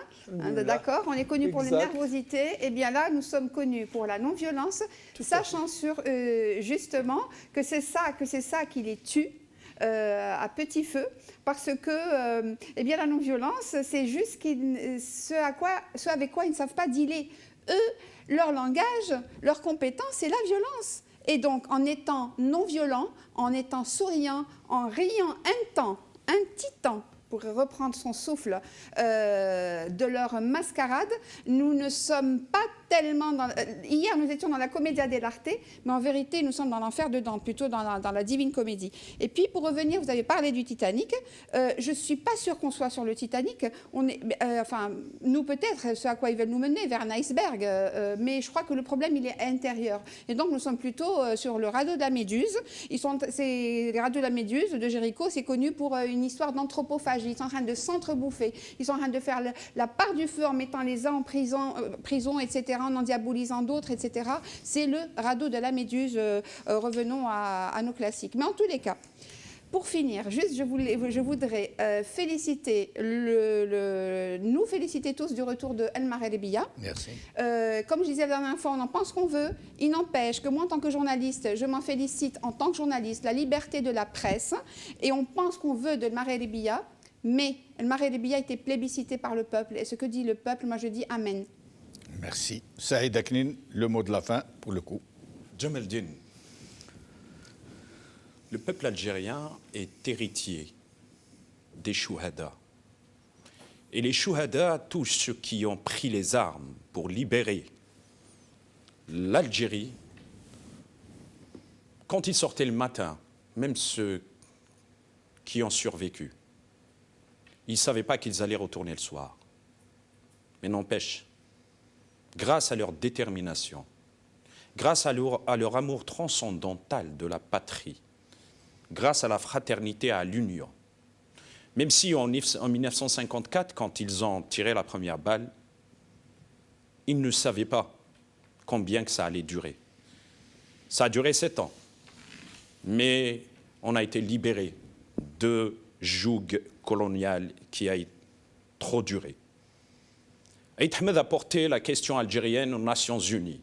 D'accord, on est connu pour la nervosité. Et bien là, nous sommes connus pour la non-violence, sachant justement que c'est ça qui les tue. À petit feu, parce que eh bien, la non-violence, c'est juste ce avec quoi ils ne savent pas dealer. Eux, leur langage, leur compétence, c'est la violence. Et donc, en étant non-violent, en étant souriant, en riant un petit temps, pour reprendre son souffle, de leur mascarade, nous ne sommes pas tellement dans... Hier, nous étions dans la Commedia dell'arte, mais en vérité, nous sommes dans l'enfer dedans, plutôt dans la Divine Comédie. Et puis, pour revenir, vous avez parlé du Titanic. Je ne suis pas sûre qu'on soit sur le Titanic. Nous peut-être, ce à quoi ils veulent nous mener, vers un iceberg. Mais je crois que le problème, il est intérieur. Et donc, nous sommes plutôt sur le radeau de la Méduse. Les radeaux de la Méduse de Jéricho, c'est connu pour une histoire d'anthropophagie. Ils sont en train de s'entre-bouffer. Ils sont en train de faire la part du feu en mettant les uns en prison, etc., en en diabolisant d'autres, etc. C'est le radeau de la Méduse. Revenons à nos classiques. Mais en tous les cas, pour finir, juste, je voudrais nous féliciter tous du retour de El Maghrebia. Merci. Comme je disais la dernière fois, on en pense qu'on veut. Il n'empêche que moi, en tant que journaliste, je m'en félicite en tant que journaliste, la liberté de la presse. Et on pense qu'on veut de El Maghrebia, mais El Maghrebia a été plébiscité par le peuple. Et ce que dit le peuple, moi je dis Amen. Merci. Saïd Aknin, le mot de la fin pour le coup. Jamal Din, le peuple algérien est héritier des chouhada. Et les chouhada, tous ceux qui ont pris les armes pour libérer l'Algérie, quand ils sortaient le matin, même ceux qui ont survécu, ils ne savaient pas qu'ils allaient retourner le soir. Mais n'empêche, grâce à leur détermination, grâce à leur amour transcendantal de la patrie, grâce à la fraternité, à l'union, même si en 1954, quand ils ont tiré la première balle, ils ne savaient pas combien que ça allait durer. Ça a duré 7 ans, mais on a été libérés de joug colonial qui a trop duré. Aït Ahmed a porté la question algérienne aux Nations Unies.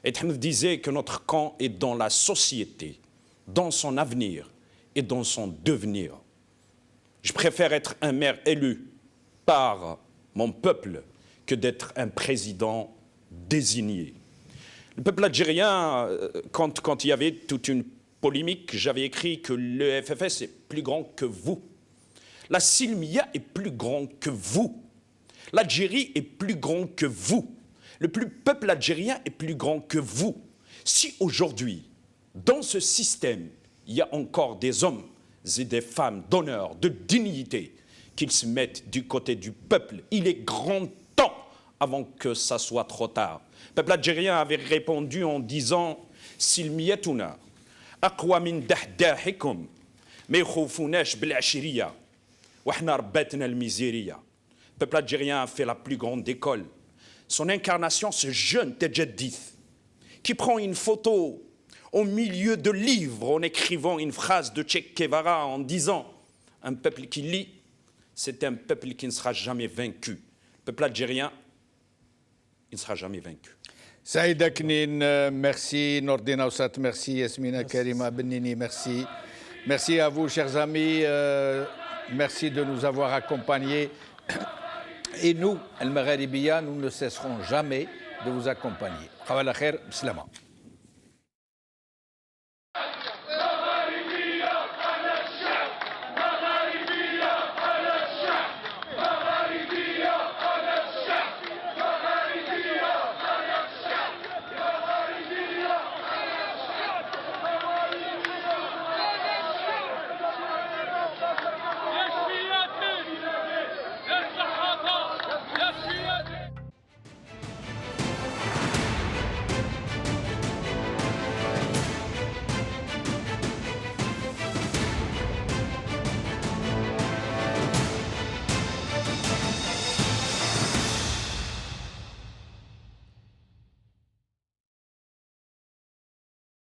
Aït Ahmed disait que notre camp est dans la société, dans son avenir et dans son devenir. Je préfère être un maire élu par mon peuple que d'être un président désigné. Le peuple algérien, quand il y avait toute une polémique, j'avais écrit que le FFS est plus grand que vous. La Silmia est plus grand que vous. L'Algérie est plus grand que vous. Le peuple algérien est plus grand que vous. Si aujourd'hui, dans ce système, il y a encore des hommes et des femmes d'honneur, de dignité, qu'ils se mettent du côté du peuple, il est grand temps avant que ça soit trop tard. Le peuple algérien avait répondu en disant « Silmiyatuna, aqwa min dahdahikum, ma yakhoufunash bil-ashiriya, wa hna rabbatna al-miziriya » Le peuple algérien a fait la plus grande école. Son incarnation, ce jeune Tedjedith, qui prend une photo au milieu de livres en écrivant une phrase de Che Guevara en disant « Un peuple qui lit, c'est un peuple qui ne sera jamais vaincu. » Le peuple algérien, il ne sera jamais vaincu. Saïda Knin, merci. Nordin Aoussat, merci. Yasmina Karima Benini, merci. Merci à vous, chers amis. Merci de nous avoir accompagnés. Et nous, Al Magharibiya, nous ne cesserons jamais de vous accompagner. Khawala khair, bislama.